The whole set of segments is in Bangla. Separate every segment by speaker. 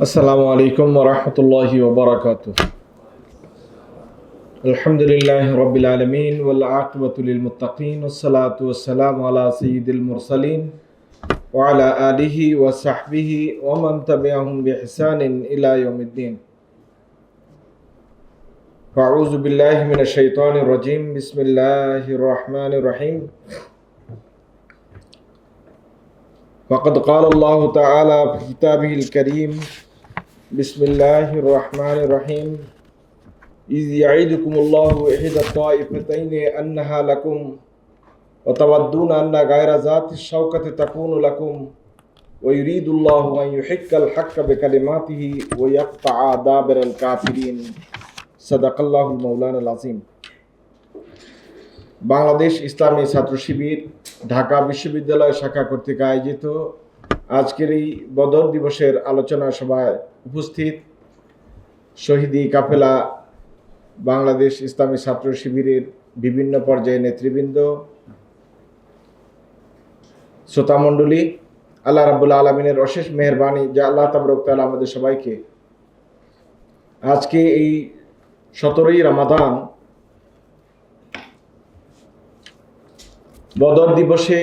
Speaker 1: আসসালামু আলাইকুম ওয়া রাহমাতুল্লাহি ওয়া বারাকাতুহু। আলহামদুলিল্লাহি রাব্বিল আলামিন ওয়াল আকিবাতু লিল মুত্তাকিন ওয়াসসালাতু ওয়াসসালামু আলা সাইয়্যিদিল মুরসালিন ওয়া আলা আলিহি ওয়া সাহবিহি ওয়া মান তাবি'আহুম বিইহসানিন ইলা ইয়াউমিদ্দিন। আউযু বিল্লাহি মিনাশ শাইতানির রাজীম। বিসমিল্লাহির রাহমানির রাহিম। وقد قال الله تعالى في كتابه الكريم بسم الله الرحمن الرحيم إذ يعيدكم الله إحدى الطائفتين أنها لكم وتودون أن غير ذات الشوكة تكون لكم ويريد الله أن يحق الحق بكلماته ويقطع دابر الكافرين صدق الله المولانا العظيم। বাংলাদেশ ইসলামী ছাত্র শিবির ঢাকা বিশ্ববিদ্যালয় শাখা কর্তৃক আয়োজিত আজকের এই বদর দিবসের আলোচনা সভায় উপস্থিত শহীদি কাফেলা বাংলাদেশ ইসলামী ছাত্র শিবিরের বিভিন্ন পর্যায়ে নেতৃবৃন্দ, শ্রোতামণ্ডলী, আল্লাহ রাব্বুল আলামিনের অশেষ মেহেরবানি যে আল্লাহ তাবারক তাআলা আমাদের সবাইকে আজকে এই 17ই রমাদান বদর দিবসে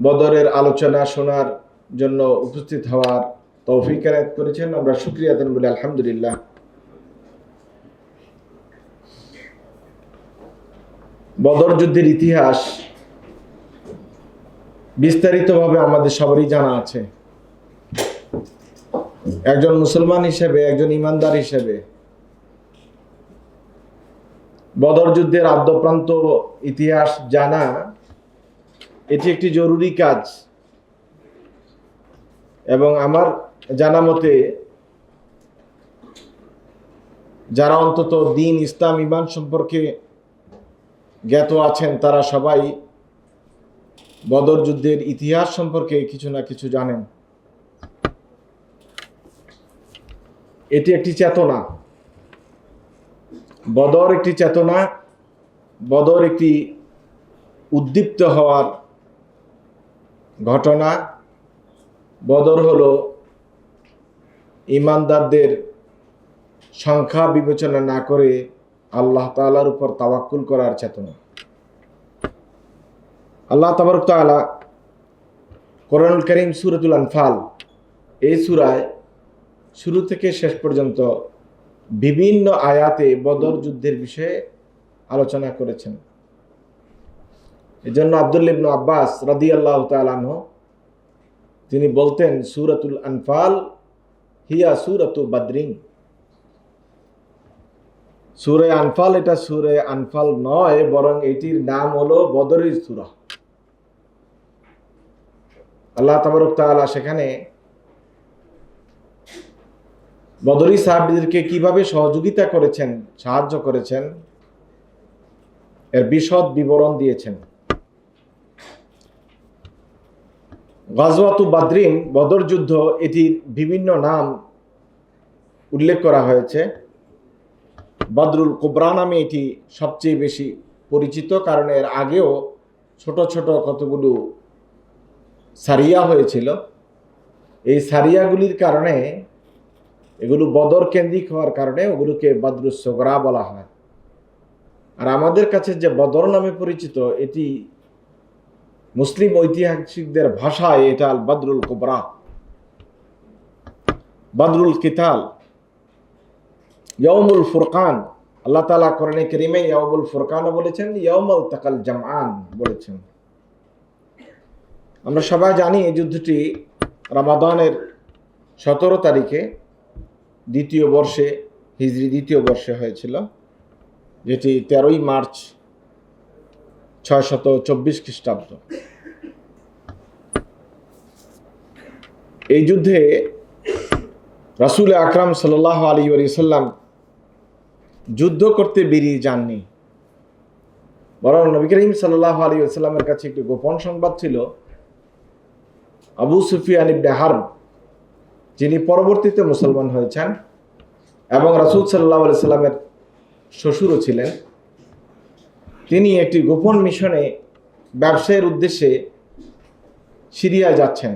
Speaker 1: বদরের আলোচনা শোনার জন্য উপস্থিত হওয়ার তৌফিক এনায়েত করেছেন। আমরা শুকরিয়া আদান বলি আলহামদুলিল্লাহ। বদর যুদ্ধের ইতিহাস বিস্তারিতভাবে আমাদের সবারই জানা আছে। একজন মুসলমান হিসেবে, একজন ইমানদার হিসেবে বদর যুদ্ধের আদ্যপ্রান্ত ইতিহাস জানা এটি একটি জরুরি কাজ এবং আমার জানা মতে যারা অন্তত দ্বীন, ইসলাম, ঈমান সম্পর্কে জ্ঞাত আছেন তারা সবাই বদর যুদ্ধের ইতিহাস সম্পর্কে কিছু না কিছু জানেন। এটি একটি চেতনা, বদর একটি চেতনা, বদর একটি উদ্দীপ্ত হওয়ার ঘটনা। বদর হলো ঈমানদারদের সংখ্যা বিবেচনা না করে আল্লাহ তাআলার উপর তাওয়াক্কুল করার চেতনা। আল্লাহ তাবারক তাআলা কোরআনুল কারীম সূরাতুল আনফাল এই সূরায় শুরু থেকে শেষ পর্যন্ত বিভিন্ন আয়াতে বদর যুদ্ধের বিষয়ে আলোচনা করেছেন। এজন্য আব্দুল্লাহ ইবনে আব্বাস রাদিয়াল্লাহু তাআলা আনহু তিনি বলতেন, সূরাতুল আনফাল হিয়া সূরাতু বাদরিন। সূরা আনফাল এটা সূরা আনফাল নয়, বরং এটির নাম হলো বদরের সূরা। আল্লাহ তাবারক তাআলা সেখানে বদরি সাহাবীদেরকে কিভাবে সহযোগিতা করেছেন, সাহায্য করেছেন এর বিশদ বিবরণ দিয়েছেন। গাজওয়াতু বাদরিন, বদর যুদ্ধ, এটির বিভিন্ন নাম উল্লেখ করা হয়েছে। বদরুল কুবরা নামে এটি সবচেয়ে বেশি পরিচিত, কারণ এর আগেও ছোট ছোট কতগুলো সারিয়া হয়েছিল। এই সারিয়াগুলির কারণে, এগুলো বদর কেন্দ্রিক হওয়ার কারণে ওগুলোকে বদরুস সুগরা বলা হয়। আর আমাদের কাছে যে বদর নামে পরিচিত, এটি মুসলিম ঐতিহাসিকদের ভাষায় এটা আল বদরুল কুবরা, বদরুল কিতাল, ইয়াউমুল ফুরকান। আল্লাহ তাআলা কোরআনে কারীমে ইয়াউমুল ফুরকানও বলেছেন, ইয়াউমুল তাকাল জামআন বলেছেন। আমরা সবাই জানি এই যুদ্ধটি রমাদানের 17 তারিখে দ্বিতীয় বর্ষে, হিজরি দ্বিতীয় বর্ষে হয়েছিল, যেটি 13ই মার্চ 624 খ্রিস্টাব্দ। এই যুদ্ধে রাসূল আকরাম সাল্লাল্লাহু আলাইহি ওয়াসাল্লাম যুদ্ধ করতে বেরিয়ে যাননি, বরং নবী করিম সাল্লাল্লাহু আলাইহি ওয়াসাল্লামের কাছে একটি গোপন সংবাদ ছিল। আবু সুফিয়ান ইবনে হারব, যিনি পরবর্তীতে মুসলমান হয়েছেন এবং রাসূল সাল্লাল্লাহু আলাইহি ওয়াসাল্লামের শ্বশুরও ছিলেন, তিনি একটি গোপন মিশনে ব্যবসায়ের উদ্দেশ্যে সিরিয়ায় যাচ্ছেন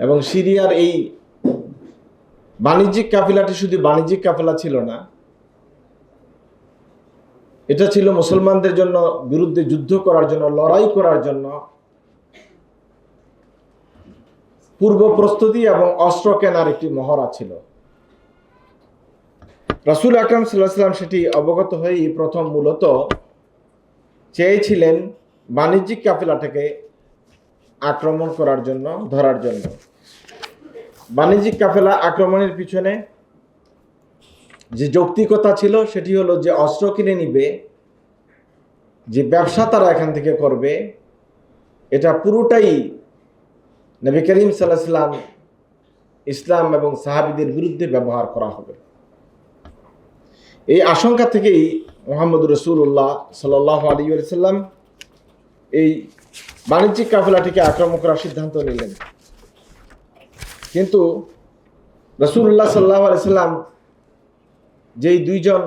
Speaker 1: এবং সিরিয়ার এই বাণিজ্যিক কাফেলাটি শুধু বাণিজ্যিক কাফেলা ছিল না, এটা ছিল মুসলমানদের জন্য বিরুদ্ধে যুদ্ধ করার জন্য, লড়াই করার জন্য পূর্ব প্রস্তুতি এবং অস্ত্র কেনার একটি মহড়া ছিল। রাসূল আকরাম সাল্লাল্লাহু আলাইহি ওয়াসাল্লাম সেটি অবগত হয়েই প্রথম মূলত চেয়েছিলেন বাণিজ্যিক কাফেলাটাকে আক্রমণ করার জন্য, ধরার জন্য। বাণিজ্যিক কাফেলা আক্রমণের পিছনে যে যৌক্তিকতা ছিল সেটি হলো যে অস্ত্র কিনে নিবে, যে ব্যবসা তারা এখান থেকে করবে, এটা পুরোটাই নবী করিম সাল্লাল্লাহু আলাইহি ওয়াসাল্লাম, ইসলাম এবং সাহাবীদের বিরুদ্ধে ব্যবহার করা হবে। এই আশঙ্কা থেকেই মুহাম্মদ রাসূলুল্লাহ সাল্লাল্লাহু আলাইহি ওয়াসাল্লাম এই বাণিজ্যিক কাফেলাটিকে আক্রমণ করার সিদ্ধান্ত নিলেন। কিন্তু রাসূলুল্লাহ সাল্লাল্লাহু আলাইহি ওয়াসাল্লাম যেই দুইজন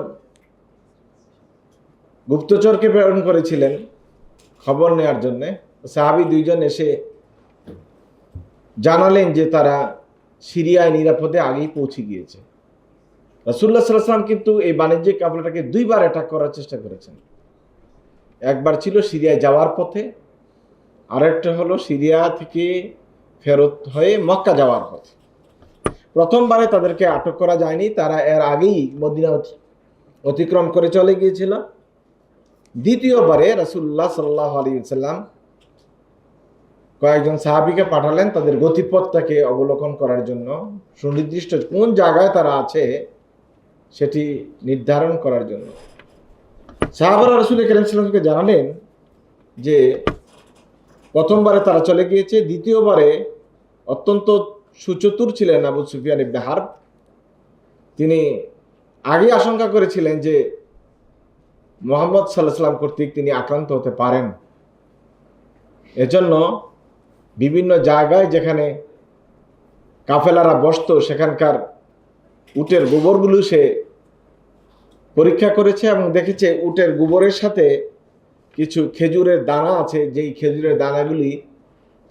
Speaker 1: গুপ্তচরকে প্রেরণ করেছিলেন খবর নেওয়ার জন্য, সাহাবী দুইজন এসে জানালেন যে তারা সিরিয়ায় নিরাপদে আগেই পৌঁছে গিয়েছে। রাসূলুল্লাহ সাল্লাল্লাহু আলাইহি ওয়াসাল্লাম কিন্তু এই বাণিজ্যিক কাফেলাটাকে দুইবার অ্যাটাক করার চেষ্টা করেছেন। একবার ছিল সিরিয়ায় যাওয়ার পথে, আরেকটা হলো সিরিয়া থেকে ফেরত হয়ে মক্কা যাওয়ার পথে। প্রথমবারে তাদেরকে আটক করা যায়নি, তারা এর আগেই মদিনা অতিক্রম করে চলে গিয়েছিল। দ্বিতীয়বারে রাসূলুল্লাহ সাল্লাল্লাহু আলাইহি ওয়াসাল্লাম কয়েকজন সাহাবীকে পাঠালেন তাদের গতিপথটাকে অবলোকন করার জন্য, সুনির্দিষ্ট কোন জায়গায় তারা আছে সেটি নির্ধারণ করার জন্য। সাহাবারা রাসূল করিম সাল্লাল্লাহু আলাইহি ওয়াসাল্লামকে জানালেন যে প্রথমবারে তারা চলে গিয়েছে, দ্বিতীয়বারে অত্যন্ত সুচতুর ছিলেন আবু সুফিয়ান ইবনে হারব। তিনি আগে আশঙ্কা করেছিলেন যে মুহাম্মদ সাল্লাল্লাহু আলাইহি ওয়াসাল্লাম কর্তৃক তিনি আক্রান্ত হতে পারেন। এজন্য বিভিন্ন জায়গায় যেখানে কাফেলারা বসতো সেখানকার উটের গোবরগুলো সে পরীক্ষা করেছে এবং দেখেছে উটের গোবরের সাথে কিছু খেজুরের দানা আছে, যেই খেজুরের দানাগুলি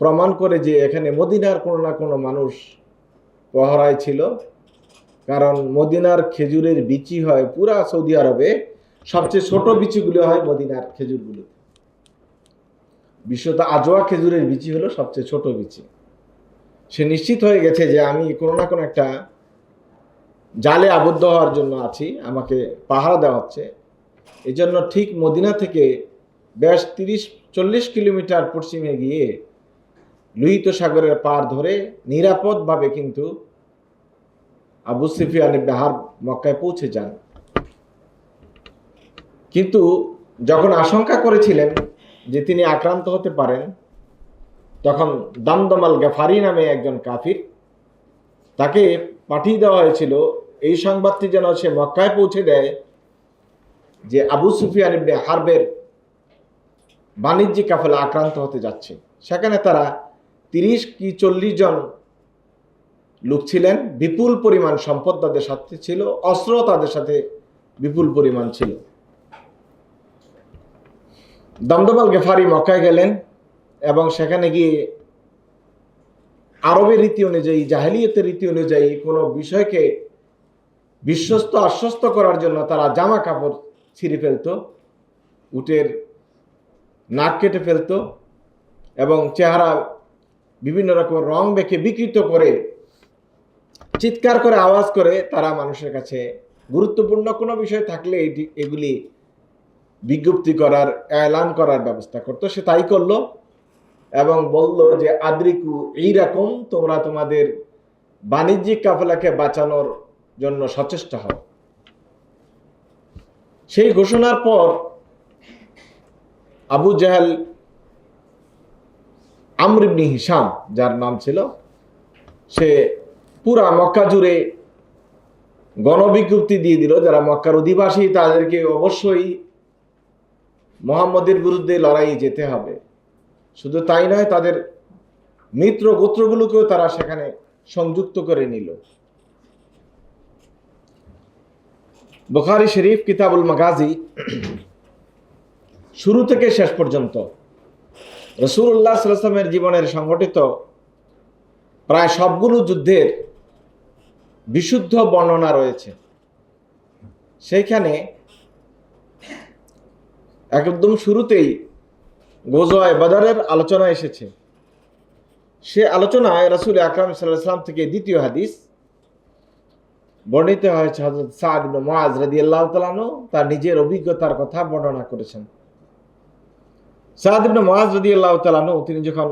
Speaker 1: প্রমাণ করে যে এখানে মদিনার কোনো না কোনো মানুষ পহরায় ছিল। কারণ মদিনার খেজুরের বিচি হয় পুরা সৌদি আরবে সবচেয়ে ছোট বিচিগুলো হয় মদিনার খেজুরগুলো। বিশ্বত আজোয়া খেজুরের বিচি হলো সবচেয়ে ছোট বিচি। সে নিশ্চিত হয়ে গেছে যে আমি কোনো না কোনো একটা জালে আবদ্ধ হওয়ার জন্য আছি, আমাকে পাহারা দেওয়া হচ্ছে। এই জন্য ঠিক মদিনা থেকে বেশ 30-40 কিলোমিটার পশ্চিমে গিয়ে লোহিত সাগরের পার ধরে নিরাপদভাবে কিন্তু আবু সুফিয়ান ইবনে হারব মক্কায় পৌঁছে যান। কিন্তু যখন আশঙ্কা করেছিলেন যে তিনি আক্রান্ত হতে পারেন, তখন দামদম আল গাফারি নামে একজন কাফির, তাকে পাঠিয়ে দেওয়া হয়েছিল এই সংবাদটি যেন সে মক্কায় পৌঁছে দেয় যে আবু সুফিয়ান ইবনে হারবের বাণিজ্যিক কাফেলা আক্রান্ত হতে যাচ্ছে। সেখানে তারা 30 কি 40 জন লোক ছিলেন, বিপুল পরিমাণ সম্পদ তাদের সাথে ছিল, অস্ত্র তাদের সাথে বিপুল পরিমাণ ছিল। দামদম আল গাফারি মক্কায় গেলেন এবং সেখানে গিয়ে আরবের রীতি অনুযায়ী, জাহেলিয়তের রীতি অনুযায়ী কোনো বিষয়কে বিশ্বস্ত আশ্বস্ত করার জন্য তারা জামা কাপড় ছিঁড়ে ফেলতো, উটের নাক কেটে ফেলতো এবং চেহারা বিভিন্ন রকম রং মেখে বিকৃত করে চিৎকার করে আওয়াজ করে তারা মানুষের কাছে গুরুত্বপূর্ণ কোনো বিষয় থাকলে এগুলি বিজ্ঞপ্তি করার, এলান করার ব্যবস্থা করতো। সে তাই করলো এবং বলল যে আদ্রিকু এইরকম, তোমরা তোমাদের বাণিজ্যিক কাফেলাকে বাঁচানোর জন্য সচেষ্ট হও। সেই ঘোষণার পর আবু জাহেল, আমর ইবনে হিশাম যার নাম ছিল, সে পুরা মক্কা জুড়ে গণবিজ্ঞপ্তি দিয়ে দিল যারা মক্কার অধিবাসী তাদেরকে অবশ্যই মুহাম্মদের বিরুদ্ধে লড়াই যেতে হবে। শুধু তাই নয়, তাদের মিত্র গোত্রগুলোকেও তারা সেখানে সংযুক্ত করে নিল। বুখারী শরীফ কিতাবুল মাগাজি শুরু থেকে শেষ পর্যন্ত রাসূলুল্লাহ সাল্লাল্লাহু আলাইহি ওয়াসাল্লামের জীবনের সংঘটিত প্রায় সবগুলো যুদ্ধের বিশুদ্ধ বর্ণনা রয়েছে। সেইখানে একদম শুরুতেই গজওয়ায়ে বদরের আলোচনা এসেছে। সে আলোচনায় রাসূল আকরাম সাল্লাল্লাহু আলাইহি ওয়াসাল্লাম থেকে দ্বিতীয় হাদিস বর্ণিত হয়েছে। হযরত সাদ ইবনে মুআয রাদিয়াল্লাহু তাআলা আনহু তার নিজের অভিজ্ঞতার কথা বর্ণনা করেছেন। সাদ ইবনে মুআয রাদিয়াল্লাহু তাআলা আনহু তিনি যখন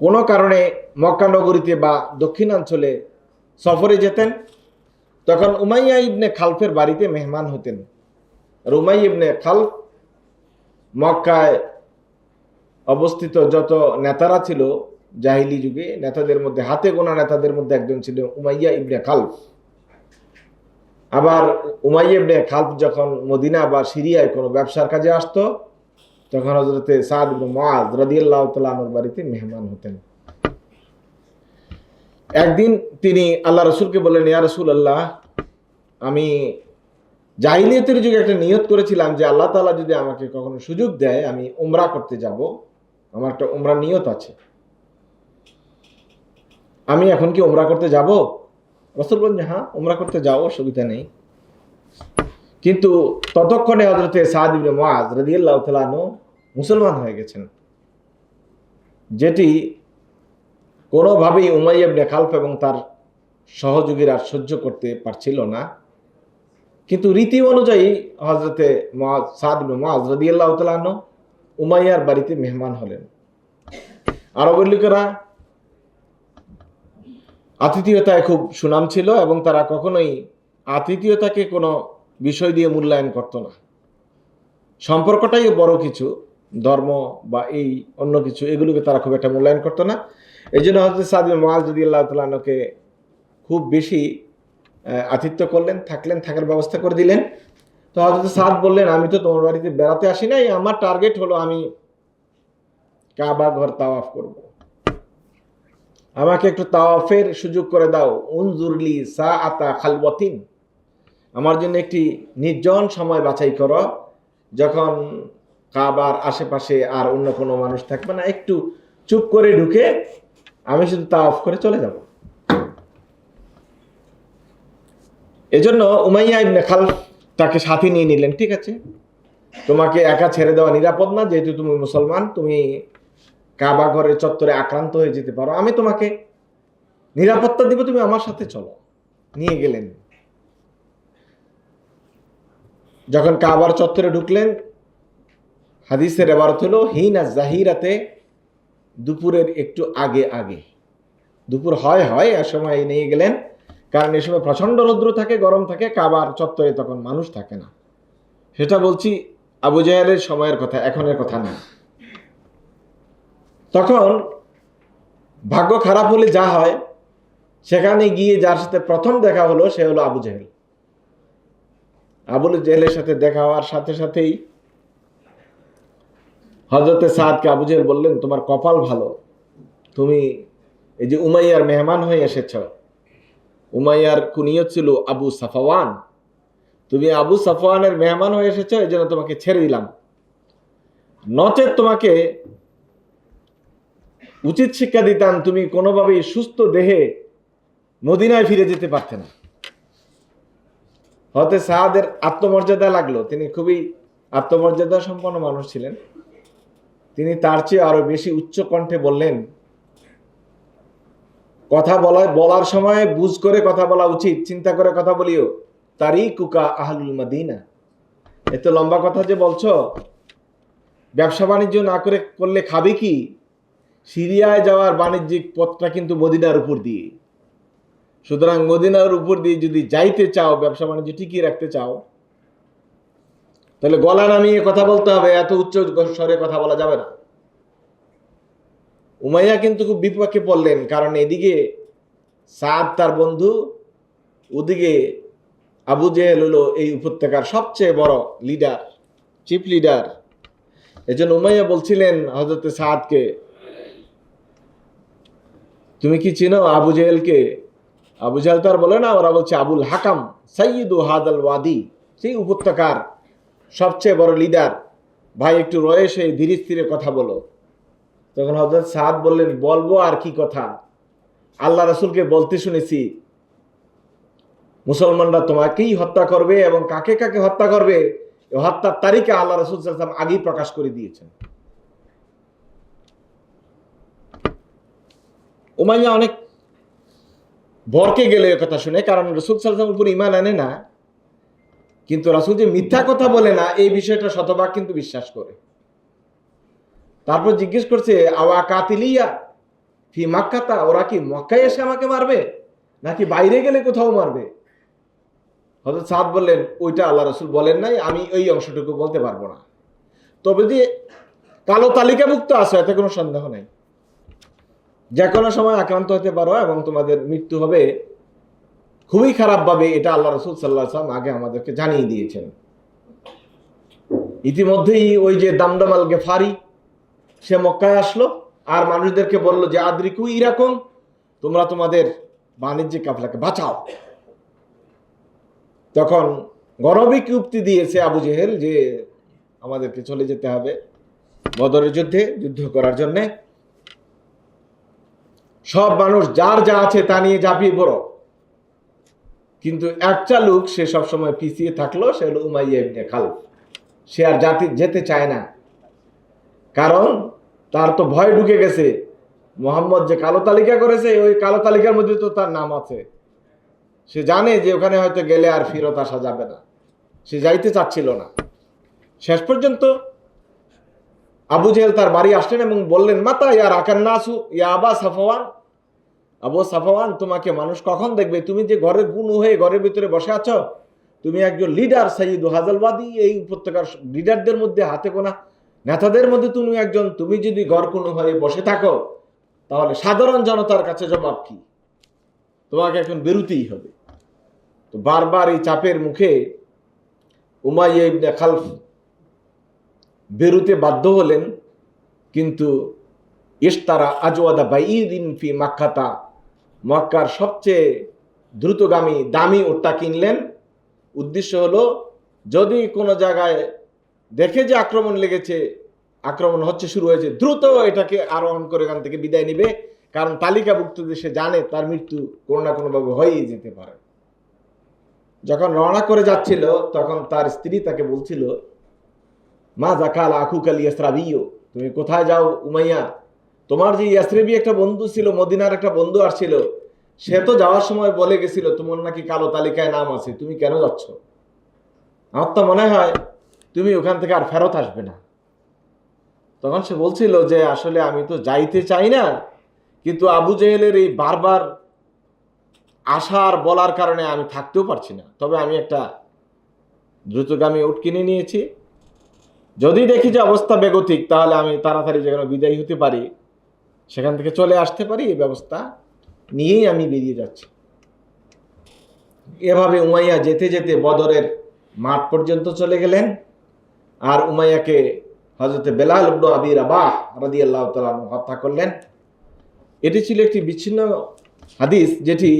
Speaker 1: কোনো কারণে মক্কা নগরীতে বা দক্ষিণাঞ্চলে সফরে যেতেন, তখন উমাইয়া ইবনে খালফের বাড়িতে মেহমান হতেন। আর উমাইয়া ইবনে খালফ মক্কায় অবস্থিত যত নেতারা ছিল জাহিলি যুগে, নেতাদের মধ্যে হাতে গোনা নেতাদের মধ্যে একজন ছিল উমাইয়া ইবনে খালফ। আবার উমাইয়া ইবনে খালফ যখন মদিনা বা সিরিয়ায় কোনো ব্যবসার কাজে আসতো, তখন হযরতে সাদ ইবনে মুআয রাদিয়াল্লাহু তাআলা আনহুর বাড়িতে মেহমান হতেন। একদিন তিনি আল্লাহ রসুলকে বললেন, ইয়া রাসূলুল্লাহ, আমি জাহিলিয়াতের যুগে একটা নিয়ত করেছিলাম যে আল্লাহ তাআলা যদি আমাকে কখনো সুযোগ দেয় আমি উমরা করতে যাব, আমার একটা উমরা নিয়ত আছে, আমি এখন কি উমরা করতে যাব? রাসূল বললেন, হ্যাঁ উমরা করতে যাও, অসুবিধা নেই। কিন্তু ততক্ষণে হযরতে সাদ ইবনে মুআয রাদিয়াল্লাহু তাআলা আনহু মুসলমান হয়ে গেছেন, যেটি কোনোভাবেই উমাইয়া ইবনে খালফ এবং তার সহযোগীরা সহ্য করতে পারছিল না। কিন্তু রীতি অনুযায়ী হযরতে সাদ ইবনে মুআয রাদিয়াল্লাহু তাআলা আনহু উমাইয়ার বাড়িতে মেহমান হলেন। আরবের লোকেরা আতিথেয়তায় খুব সুনাম ছিল এবং তারা কখনোই আতিথেয়তাকে কোনো বিষয় দিয়ে মূল্যায়ন করত না। সম্পর্কটাই বড় কিছু, ধর্ম বা এই অন্য কিছু এগুলোকে তারা খুব একটা মূল্যায়ন করতো না। এই জন্য হযরত সাদ ইবনে মুআয রাদিয়াল্লাহু তাআলা আনহুকে খুব বেশি আতিথ্য করলেন, থাকলেন, থাকার ব্যবস্থা করে দিলেন। তো হযরত সাদ বললেন, আমি তো তোমার বাড়িতে বেড়াতে আসি নাই, আমার টার্গেট হলো আমি কাবা ঘর তাওয়াফ করব, আমাকে একটু তাওয়াফের সুযোগ করে দাও। উনজুরলি সাআতা খালওয়াতিন, আমার জন্য একটি নির্জন সময় বাছাই করো, যখন কাবার আশেপাশে আর অন্য কোনো মানুষ থাকবে না, একটু চুপ করে ঢুকে আমি শুধু তাওয়াফ করে চলে যাব। এজন্য উমাইয়া ইবনে খালফ তাকে সাথে নিয়ে নিলেন। ঠিক আছে, তোমাকে একা ছেড়ে দেওয়া নিরাপদ না, যেহেতু তুমি মুসলমান, তুমি কাবা ঘরের চত্বরে আক্রান্ত হয়ে যেতে পারো, আমি তোমাকে নিরাপত্তা দিব, তুমি আমার সাথে চলো। নিয়ে গেলেন। যখন কাবার চত্বরে ঢুকলেন, হাদিসের এবারত হলো হিনা জাহিরাতে, দুপুরের একটু আগে আগে, দুপুর হয় এ সময় নিয়ে গেলেন, কারণ এই সময় প্রচন্ড রৌদ্র থাকে, গরম থাকে, কাবার চত্বরে তখন মানুষ থাকে না। সেটা বলছি আবু জাহেলের সময়ের কথা, এখনের কথা না। তখন ভাগ্য খারাপ হলে যা হয়, সেখানে গিয়ে যার সাথে প্রথম দেখা হলো সে হলো আবু জাহেল। আবু জাহেলের সাথে দেখা হওয়ার সাথে সাথেই হযরতে সাদকে আবু জাহেল বললেন, তোমার কপাল ভালো, তুমি এই যে উমাইয়ার মেহমান হয়ে এসেছ। উমাইয়ার কুনিয়ত ছিল আবু সাফওয়ান, তুমি আবু সাফওয়ানের মেহমান হয়ে এসেছ, এই জন্য তোমাকে ছেড়ে দিলাম, নচেত তোমাকে উচিত শিক্ষা দিতাম, তুমি কোনোভাবেই সুস্থ দেহে মদিনায় ফিরে যেতে পারতে না। হতে সাদের আত্মমর্যাদা লাগলো, তিনি খুবই আত্মমর্যাদা সম্পন্ন মানুষ ছিলেন। তিনি তার চেয়ে আরো বেশি উচ্চ কণ্ঠে বললেন, কথা বলার সময় বুঝ করে কথা বলা উচিত, চিন্তা করে কথা বলিও। তারিকুকা আহলুল মদিনা, এত লম্বা কথা যে বলছো, ব্যবসা বাণিজ্য না করলে খাবে কি? সিরিয়ায় যাওয়ার বাণিজ্যিক পথটা কিন্তু মদিনার উপর দিয়ে, সুতরাং মদিনার উপর দিয়ে যদি যাইতে চাও, ব্যবসা বাণিজ্য টিকিয়ে রাখতে চাও, তাহলে গলা নামিয়ে কথা বলতে হবে, এত উচ্চ স্বরে কথা বলা যাবে না। উমাইয়া কিন্তু খুব বিপক্ষে পড়লেন, কারণ এদিকে সাদ তার বন্ধু, ওদিকে আবু জেহেল হলো এই উপত্যকার সবচেয়ে বড় লিডার, চিফ লিডার। এজন্য উমাইয়া বলছিলেন হযরতে সাদকে, তুমি কি চিনো আবু জেহেলকে? আবু জেহেল তো আর বলে না, ওরা বলছে আবুল হাকাম সাইয়্যিদু হাদাল ওয়াদি, সেই উপত্যকার সবচেয়ে বড় লিডার। ভাই একটু রয়েছে, ধীরে স্থিরে কথা বলো। তখন হযরত সাদ বললেন, বলবো আর কি কথা, আল্লাহ রাসূলকে বলতে শুনেছি মুসলমানরা তোমাকেই হত্যা করবে এবং কাকে কাকে হত্যা করবে এই হত্যার তারিখে আল্লাহ রাসূল সাল্লাল্লাহু আলাইহি ওয়াসাল্লাম আগেই প্রকাশ করে দিয়েছেন। উমাইয়া অনেক ভরকে গেলে কথা শুনে, কারণ রাসূল সাল্লাল্লাহু আলাইহি ওয়াসাল্লামের উপর ঈমান আনে না, কিন্তু রাসূল যে মিথ্যা কথা বলে না এই বিষয়টা শতভাগ কিন্তু বিশ্বাস করে। তারপর জিজ্ঞেস করছে আওয়া কাতিলিয়া ফি মাক্কাতা, ওরা কি মক্কায় এসে আমাকে মারবে নাকি বাইরে গেলে কোথাও মারবে? হযরত সাদ বললেন ওইটা আল্লাহ রাসূল বলেন নাই, আমি ওই অংশটুকু বলতে পারবো না, তবে যে কালো তালিকাভুক্ত আছে এতে কোনো সন্দেহ নাই। যে কোনো সময় আক্রান্ত হতে পারো এবং তোমাদের মৃত্যু হবে খুবই খারাপভাবে, এটা আল্লাহ রাসূল সাল্লাল্লাহু আলাইহি ওয়াসাল্লাম আগে আমাদেরকে জানিয়ে দিয়েছেন। ইতিমধ্যেই ওই যে দামদাম আল গেফারি সে মক্কায় আসলো আর মানুষদেরকে বলল যে আদ্রিকু ইরাকুম, তোমরা তোমাদের বাণিজ্যিক কাফেলাকে বাঁচাও। তখন গরবিক উক্তি দিয়েছে আবু জেহেল যে আমাদেরকে চলে যেতে হবে বদরের যুদ্ধ করার জন্য। সব মানুষ যার যা আছে তা নিয়ে ঝাঁপিয়ে পড়ো, কিন্তু একটা লোক সে সবসময় পিছিয়ে থাকলো, সে হলো উমাইয়া ইবনে খালফ। সে আর যেতে চায় না, কারণ তার তো ভয় ঢুকে গেছে মোহাম্মদ যে কালো তালিকা করেছে ওই কালো তালিকার মধ্যে তো তার নাম আছে। সে জানে যে ওখানে হয়তো গেলে আর ফেরত আসা যাবে না, সে যাইতে চাচ্ছিল না। শেষ পর্যন্ত আবু জেহেল তার বাড়ি আসলেন এবং বললেন মাতা ইয়া রাকান্নাসু ইয়া আবা সাফওয়ান, আবু সাফওয়ান তোমাকে মানুষ কখন দেখবে? তুমি যে ঘরের গুণ হয়ে ঘরের ভিতরে বসে আছো, তুমি একজন লিডার, সাইয়্যিদু হাজালবাদী, এই উপত্যকার লিডারদের মধ্যে হাতে গোনা নেতাদের মধ্যে তুমি একজন, তুমি যদি ঘর কোনো হয়ে বসে থাকো তাহলে সাধারণ জনতার কাছে জবাব কি? তোমাকে এখন বেরুতেই হবে। তো বারবার এই চাপের মুখে উমাইয়া ইবনে খালফ বেরুতে বাধ্য হলেন, কিন্তু ইশতারা আজওয়াদা বাইদিন ফি মাক্কাতা, মক্কার সবচেয়ে দ্রুতগামী দামি উটটা কিনলেন। উদ্দেশ্য হলো যদি কোনো জায়গায় দেখে যে আক্রমণ লেগেছে, আক্রমণ হচ্ছে, শুরু হয়েছে, দ্রুত এটাকে আরোহণ করে এখান থেকে বিদায় নিবে, কারণ তালিকাভুক্ত দেশে জানে তার মৃত্যু কোনো না কোনোভাবে হয়েই যেতে পারে। যখন রওনা করে যাচ্ছিল তখন তার স্ত্রী তাকে বলছিল মা জাকাল আখুকাল ইয়াসরাবিয়্যু, তুমি কোথায় যাও উমাইয়া? তোমার যে ইয়াসরিবি একটা বন্ধু ছিল, মদিনার একটা বন্ধু আসছিল, সে তো যাওয়ার সময় বলে গেছিল তোমার নাকি কালো তালিকায় নাম আছে, তুমি কেন যাচ্ছ? আমার তো মনে হয় তুমি ওখান থেকে আর ফেরত আসবে না। তখন সে বলছিল যে আসলে আমি তো যাইতে চাই না, কিন্তু আবু জেহেলের এই বারবার আসার বলার কারণে আমি থাকতেও পারছি না, তবে আমি একটা দ্রুতগামী উট কিনে নিয়েছি, যদি দেখি যে অবস্থা বেগতিক তাহলে আমি তাড়াতাড়ি যেখানে বিদায় হতে পারি সেখান থেকে চলে আসতে পারি, এই ব্যবস্থা নিয়েই আমি বেরিয়ে যাচ্ছি। এভাবে উমাইয়া যেতে যেতে বদরের মাঠ পর্যন্ত চলে গেলেন আর উমাইয়াকে হযরত বেলাল ইবনে আবি রাবাহ রাদিয়াল্লাহু তাআলা হত্যা করলেন। এটি ছিল একটি বিচ্ছিন্ন হাদিস যেটি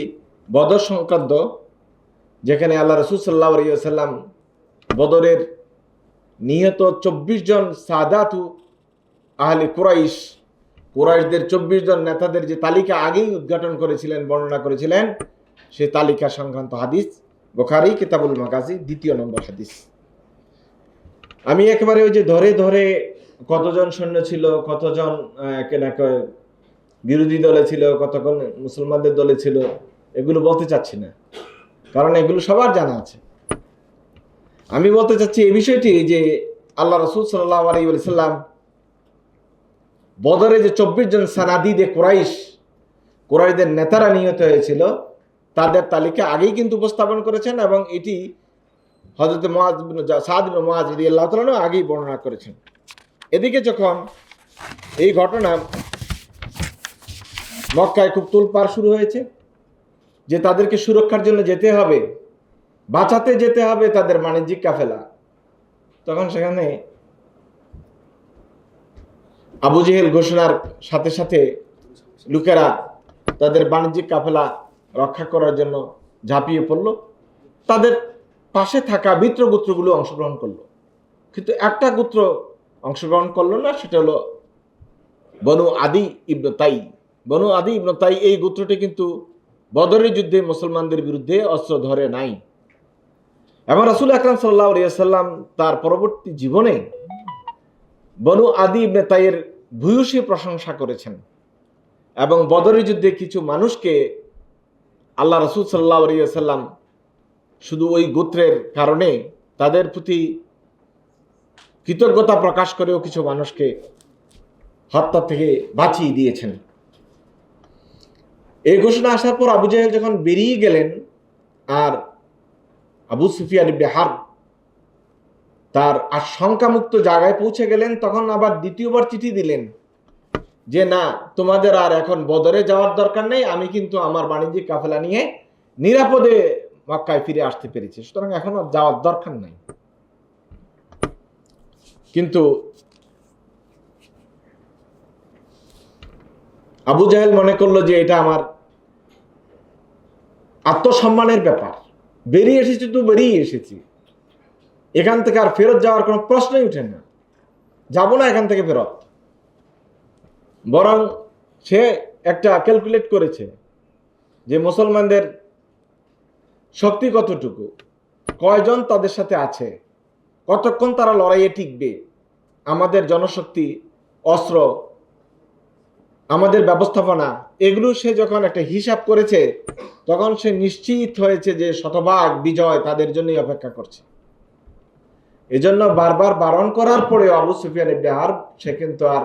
Speaker 1: বদর সংক্রান্ত, যেখানে আল্লাহ রাসূল সাল্লাল্লাহু আলাইহি ওয়াসাল্লাম বদরের নিহত 24 জন সাদাতু আহলে কুরাইশদের 24 জন নেতাদের যে তালিকা আগেই উদ্ঘাটন করেছিলেন, বর্ণনা করেছিলেন, সেই তালিকা সংক্রান্ত হাদিস বুখারী কিতাবুল মাগাজি 2 নম্বর হাদিস। আমি একেবারে ওই যে ধরে ধরে কতজন সৈন্য ছিল, কতজন বিরোধী দলে ছিল, কতক্ষণ মুসলমানদের দলে ছিল, এগুলো বলতে চাচ্ছি না, কারণ এগুলো সবার জানা আছে। আমি বলতে চাচ্ছি এই বিষয়টি যে আল্লাহ রাসূল সাল্লাল্লাহু আলাইহি ওয়াসাল্লাম বদরে যে 24 জন সানাদিদে কুরাইশদের নেতারা নিহত হয়েছিল তাদের তালিকা আগেই কিন্তু উপস্থাপন করেছেন, এবং এটি হযরত সাদ ইবনে মুআয রাদিয়াল্লাহু তাআলা আগেই বর্ণনা করেছেন। এদিকে যখন এই ঘটনা মক্কায় খুব তোলপাড় শুরু হয়েছে যে তাদেরকে সুরক্ষার জন্য যেতে হবে, বাঁচাতে যেতে হবে তাদের বাণিজ্যিক কাফেলা, তখন সেখানে আবু জেহেল ঘোষণার সাথে সাথে লোকেরা তাদের বাণিজ্যিক কাফেলা রক্ষা করার জন্য ঝাঁপিয়ে পড়ল। তাদের পাশে থাকা মিত্র গোত্রগুলো অংশগ্রহণ করলো, কিন্তু একটা গোত্র অংশগ্রহণ করলো না, সেটা হলো বনু আদি ইবনে তাই। বনু আদি ইবনে তাই এই গোত্রটি কিন্তু বদরের যুদ্ধে মুসলমানদের বিরুদ্ধে অস্ত্র ধরে নাই। এবং রাসূল আকরাম সাল্লাল্লাহু আলাইহি ওয়াসাল্লাম তার পরবর্তী জীবনে বনু আদি ইবনে তাইয়ের ভূয়সী প্রশংসা করেছেন এবং বদরের যুদ্ধে কিছু মানুষকে আল্লাহ রাসূল সাল্লাল্লাহু আলাইহি ওয়াসাল্লাম শুধু ওই গোত্রের কারণে তাদের প্রতি কৃতজ্ঞতা প্রকাশ করেও কিছু মানুষকে হত্যা থেকে বাঁচিয়ে দিয়েছেন। এই ঘোষণা আসার পর আবু জাহেল যখন বেরিয়ে গেলেন আর আবু সুফিয়ান ইবনে হারব তার আশঙ্কামুক্ত জায়গায় পৌঁছে গেলেন, তখন আবার দ্বিতীয়বার চিঠি দিলেন যে না, তোমাদের আর এখন বদরে যাওয়ার দরকার নেই, আমি কিন্তু আমার বাণিজ্যিক কাফেলা নিয়ে নিরাপদে মক্কায় ফিরে আসতে পেরেছি, সুতরাং এখন আর যাওয়ার দরকার নাই। কিন্তু আবু জাহেল মনে করলো যে এটা আমার আত্মসম্মানের ব্যাপার, বেরিয়ে এসেছি তো বেরিয়ে এসেছি, এখান থেকে আর ফেরত যাওয়ার কোনো প্রশ্নই উঠে না, যাবো না এখান থেকে ফেরত। বরং সে একটা ক্যালকুলেট করেছে যে মুসলমানদের শক্তি কতটুকু, কয়জন তাদের সাথে আছে, কতক্ষণ তারা লড়াইয়ে টিকবে, আমাদের জনশক্তি, অস্ত্র, আমাদের ব্যবস্থাপনা, এগুলো সে যখন একটা হিসাব করেছে তখন সে নিশ্চিত হয়েছে যে শতভাগ বিজয় তাদের জন্যই অপেক্ষা করছে। এজন্য বারবার বারণ করার পরেও আবু সুফিয়ান ইবনে হারব সে কিন্তু আর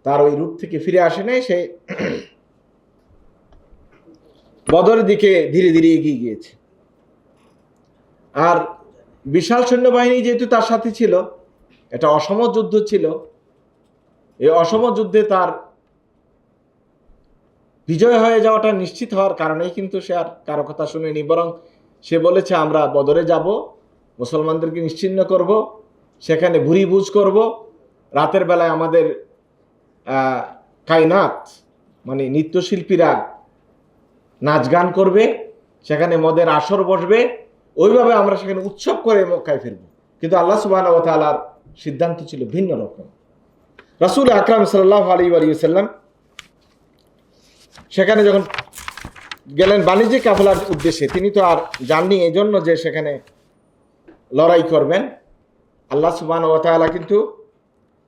Speaker 1: তার ওই রূপ থেকে ফিরে আসে নাই, সে বদরের দিকে ধীরে ধীরে এগিয়ে গিয়েছে। আর বিশাল সৈন্যবাহিনী যেহেতু তার সাথে ছিল, এটা অসম যুদ্ধ ছিল, এই অসম যুদ্ধে তার বিজয় হয়ে যাওয়াটা নিশ্চিত হওয়ার কারণেই কিন্তু সে আর কারো কথা শুনেনি, বরং সে বলেছে আমরা বদরে যাব, মুসলমানদেরকে নিশ্চিহ্ন করব, সেখানে ভুরি বুঝ করব, রাতের বেলায় আমাদের কায়নাত মানে নৃত্যশিল্পীরা নাচ গান করবে, সেখানে মদের আসর বসবে, ওইভাবে আমরা সেখানে উৎসব করে মক্কায় ফিরব। কিন্তু আল্লাহ সুবহানাহু ওয়া তাআলার সিদ্ধান্ত ছিল ভিন্ন রকম। রাসূল আকরাম সাল্লাল্লাহু আলাইহি ওয়া সাল্লাম সেখানে যখন গেলেন বাণিজ্যিক কাফেলার উদ্দেশ্যে, তিনি তো আর যাননি এই জন্য যে সেখানে লড়াই করবেন। আল্লাহ সুবহানাহু ওয়া তাআলা কিন্তু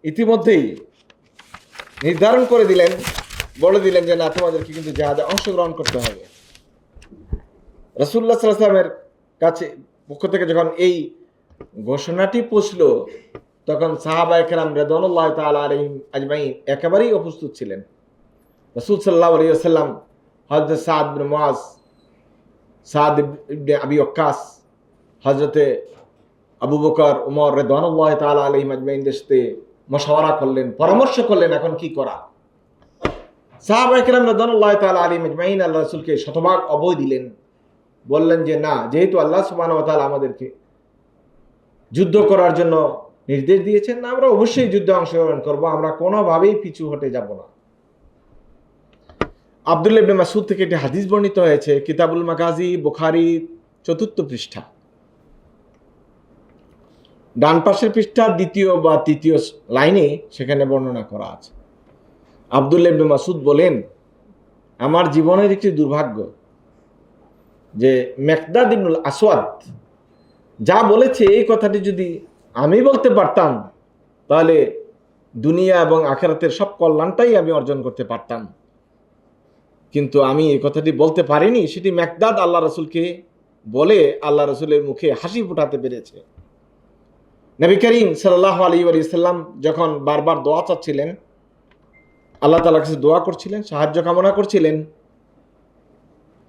Speaker 1: ইতিমধ্যেই নির্ধারণ করে দিলেন, বলে দিলেন যে না, তোমাদেরকে কিন্তু জিহাদে অংশগ্রহণ করতে হবে। রাসূলুল্লাহ সাল্লাল্লাহু আলাইহি ওয়াসাল্লামের কাছে পক্ষ থেকে যখন এই ঘোষণাটি পৌঁছল, তখন সাহাবায়ে কেরাম রিদওয়ানুল্লাহি তাআলা আলাইহিম আজমাইন একেবারেই অপ্রস্তুত ছিলেন। রাসূল সাল্লাল্লাহু আলাইহি ওয়াসাল্লাম, হযরত সাদ ইবনে মুআজ, সাদ ইবনে আবি ওয়াক্কাস, হযরতে আবু বকর, ওমর রিদওয়ানুল্লাহি তাআলা আলাইহিম আজমাইনদের সাথে মশওয়ারা করলেন, পরামর্শ করলেন এখন কি করা। সাহাবায়ে কেরাম রিদওয়ানুল্লাহি তাআলা আলাইহিম আজমাইন আল্লাহ রাসূলকে শতভাগ অভয় দিলেন, বললেন যে না, যেহেতু আল্লাহ সুবহানাহু ওয়া তাআলা আমাদেরকে যুদ্ধ করার জন্য নির্দেশ দিয়েছেন, আমরা অবশ্যই যুদ্ধে অংশগ্রহণ করব, আমরা কোনোভাবেই পিছু হটে যাব না। আব্দুল্লাহ ইবনে মাসউদ থেকে একটি হাদিস বর্ণিত হয়েছে, কিতাবুল মাগাজি, বুখারী ৪র্থ পৃষ্ঠা, ডান পাশের পৃষ্ঠার ২য় বা ৩য় লাইনে সেখানে বর্ণনা করা আছে। আব্দুল্লাহ ইবনে মাসউদ বলেন, আমার জীবনের একটি দুর্ভাগ্য যে মিকদাদ ইবনুল আসওয়াদ যা বলেছে এই কথাটি যদি আমি বলতে পারতাম তাহলে দুনিয়া এবং আখিরাতের সব কল্যাণটাই আমি অর্জন করতে পারতাম, কিন্তু আমি এই কথাটি বলতে পারিনি। সেটি মিকদাদ আল্লাহ রাসূলকে বলে আল্লাহ রাসূলের মুখে হাসি ফোটাতে পেরেছে। নবী করিম সাল্লাল্লাহু আলাইহি ওয়া সাল্লাম যখন বারবার দোয়া চাচ্ছিলেন, আল্লাহ তাআলার কাছে দোয়া করছিলেন, সাহায্য কামনা করছিলেন,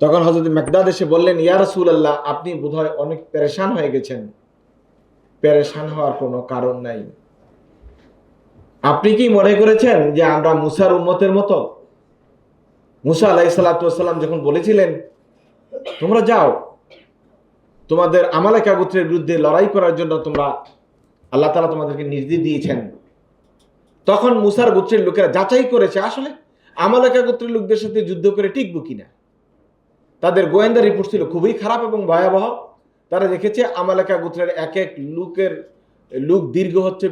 Speaker 1: তখন হযরত মিকদাদ এসে বললেন, ইয়া রাসূলুল্লাহ, আপনি বোধহয় অনেক পেরেশান হয়ে গেছেন। পেরেশান হওয়ার কোনো কারণ নাই। আপনি কি মনে করেছেন যে আমরা মুসার উম্মতের মতো? মুসা আলাইহিস সালাতু ওয়াস সালাম যখন বলেছিলেন তোমরা যাও, তোমাদের আমালেকা গোত্রের বিরুদ্ধে লড়াই করার জন্য তোমরা, আল্লাহ তাআলা তোমাদেরকে নির্দেশ দিয়েছেন, তখন মুসার গোত্রের লোকেরা যাচাই করেছে আসলে আমালেকা গোত্রের লোকদের সাথে যুদ্ধ করে টিকবো কিনা। তাদের গোয়েন্দা রিপোর্ট ছিল খুবই খারাপ এবং ভয়াবহ। তারা দেখেছে আমালেকা গোত্রের এক এক লুক দীর্ঘ হচ্ছে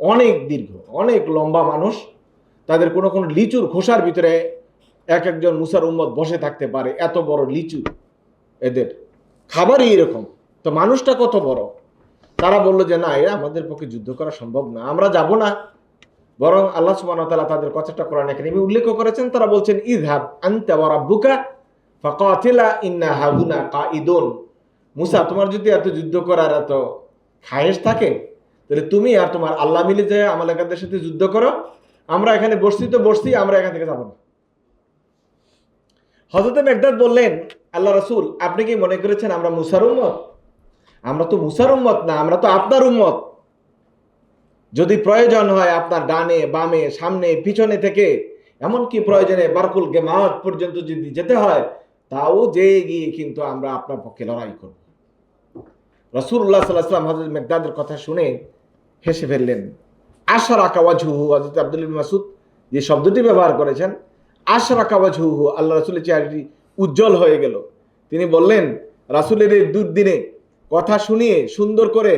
Speaker 1: অনেক দীর্ঘ, অনেক লম্বা মানুষ, তাদের কোনো কোনো লিচুর খোসার ভিতরে এক একজন মুসার উম্মত বসে থাকতে পারে, এত বড় লিচু এদের খাবারই এরকম, তো মানুষটা কত বড়। তারা বললো যে না, এরা আমাদের পক্ষে যুদ্ধ করা সম্ভব না, আমরা যাব না। বরং আল্লাহ সুবহানাহু ওয়া তাআলা তাদের কথাটা কোরআনে কারীমে উল্লেখ করেছেন। তারা বলছেন ইযহাব আনতা ওয়া রাব্বুকা ফাকাতিলা ইন্না হাহুনা কাঈদুন। মুসা, তোমার যদি এত যুদ্ধ করার এত খায়েশ থাকে, তাহলে তুমি আর তোমার আল্লাহ মিলে যায় আমালেকাদের সাথে যুদ্ধ করো, আমরা এখানে বসছি তো বসছি, আমরা এখান থেকে যাব না। হযরত মেকদাদ বললেন, আল্লাহ রাসূল, আপনি কি মনে করেছেন আমরা মুসার উম্মত? আমরা তো মুসার উম্মত না, আমরা তো আপনার উম্মত। যদি প্রয়োজন হয় আপনার ডানে বামে সামনে পিছনে থেকে, এমনকি প্রয়োজনে বারকুল গেমাত পর্যন্ত যদি যেতে হয়, তাও যেয়ে গিয়ে কিন্তু আমরা আপনার পক্ষে লড়াই করব। রাসূলুল্লাহ সাল্লাল্লাহু আলাইহি ওয়াসাল্লাম হযরত মেকদাদের কথা শুনে হেসে ফেললেন। আশরাকা ওয়াজহুহু, হযরত আব্দুল্লাহ ইবনে মাসউদ যে শব্দটি ব্যবহার করেছেন, আশরাকা ওয়াজহুহু, আল্লাহ রাসূলের চেহারাটি উজ্জ্বল হয়ে গেল। তিনি বললেন, রাসূলের এই দুর্দিনে কথা শুনিয়ে সুন্দর করে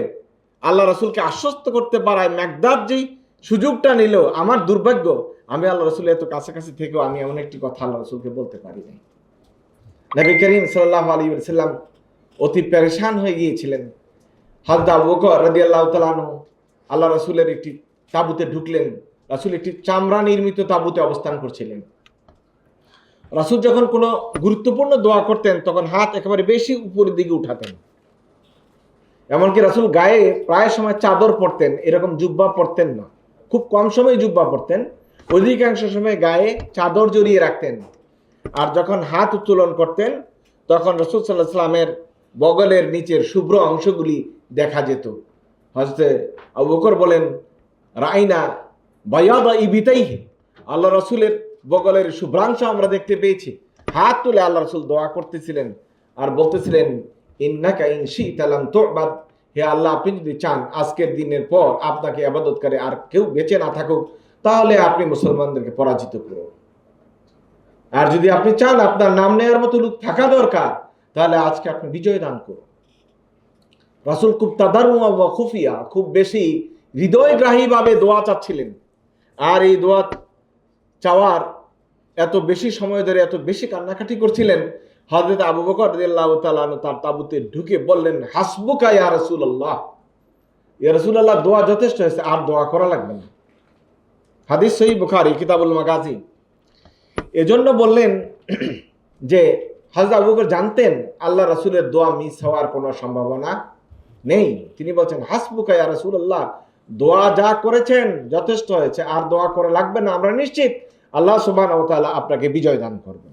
Speaker 1: আল্লাহ রাসূলকে আশ্বস্ত করতে পারায় মেকদাদ যেই সুযোগটা নিল, আমার দুর্ভাগ্য আমি আল্লাহ রাসূলের এত কাছাকাছি থেকেও আমি এমন একটি কথা আল্লাহ রাসূলকে বলতে পারি নাই। নবী করিম সাল্লাল্লাহু আলাইহি ওয়াসাল্লাম অতি পেরেশান হয়ে গিয়েছিলেন। হযরত আবু বকর রাদিয়াল্লাহু তাআলা আনহু আল্লাহ রাসূলের একটি তাঁবুতে ঢুকলেন। রাসূল একটি চামড়া নির্মিত তাঁবুতে অবস্থান করছিলেন। রাসূল যখন কোনো গুরুত্বপূর্ণ দোয়া করতেন, তখন হাত একেবারে বেশি উপরের দিকে উঠাতেন। এমনকি রাসূল গায়ে প্রায় সময় চাদর পরতেন, এরকম জুব্বা পরতেন না, খুব কম সময় জুব্বা পরতেন, অধিকাংশ সময় গায়ে চাদর জড়িয়ে রাখতেন। আর যখন হাত উত্তোলন করতেন, তখন রাসূল সাল্লাল্লাহু আলাইহি ওয়াসাল্লামের বগলের নিচের শুভ্র অংশগুলি দেখা যেত। হযরত আবু বকর বলেন, রাইনা বায়াদা ইবিতাইহি, আল্লাহ রাসূলের বগলের শুভ্রাংশ আমরা দেখতে পেয়েছি। হাত তুলে আল্লাহ রাসূল দোয়া করতেছিলেন আর বলতেছিলেন, ইন্নাকা ইন শি'তা লাম তু'বাদ, হে আল্লাহ, আপনি যদি চান আজকের দিনের পর আপনাকে ইবাদত করে আর কেউ বেঁচে না থাকুক, তাহলে আপনি মুসলমানদেরকে পরাজিত করুন। আর যদি আপনি চান আপনার নাম নেওয়ার মতো লোক থাকা দরকার, তাহলে আজকে আপনি বিজয় দান করুন। রাসূল খুব তাদাররুআ ওয়া খুফিয়া, খুব বেশি হৃদয়গ্রাহী ভাবে দোয়া চাচ্ছিলেন। আর এই দোয়া চাওয়ার এত বেশি সময় ধরে এত বেশি কান্নাকাটি করছিলেন, হযরত আবু বকর রাদিয়াল্লাহু তাআলা আনহু তার তাঁবুতে ঢুকে বললেন, হাসবুকা ইয়া রাসূলুল্লাহ, ইয়া রাসূলুল্লাহ, দোয়া যথেষ্ট হয়েছে, আর দোয়া করা লাগবে না। হাদিস সহিহ বুখারী কিতাবুল মাগাজি। এজন্য বললেন যে হযরত আবু বকর জানতেন আল্লাহ রাসূলের দোয়া মিস হওয়ার কোনো সম্ভাবনা নেই। তিনি বলছেন, হাসবুকা ইয়া রাসূলুল্লাহ, দোয়া যা করেছেন যথেষ্ট হয়েছে, আর দোয়া করা লাগবে না, আমরা নিশ্চিত আল্লাহ সুবহানাহু ওয়া তাআলা আপনাকে বিজয় দান করবেন।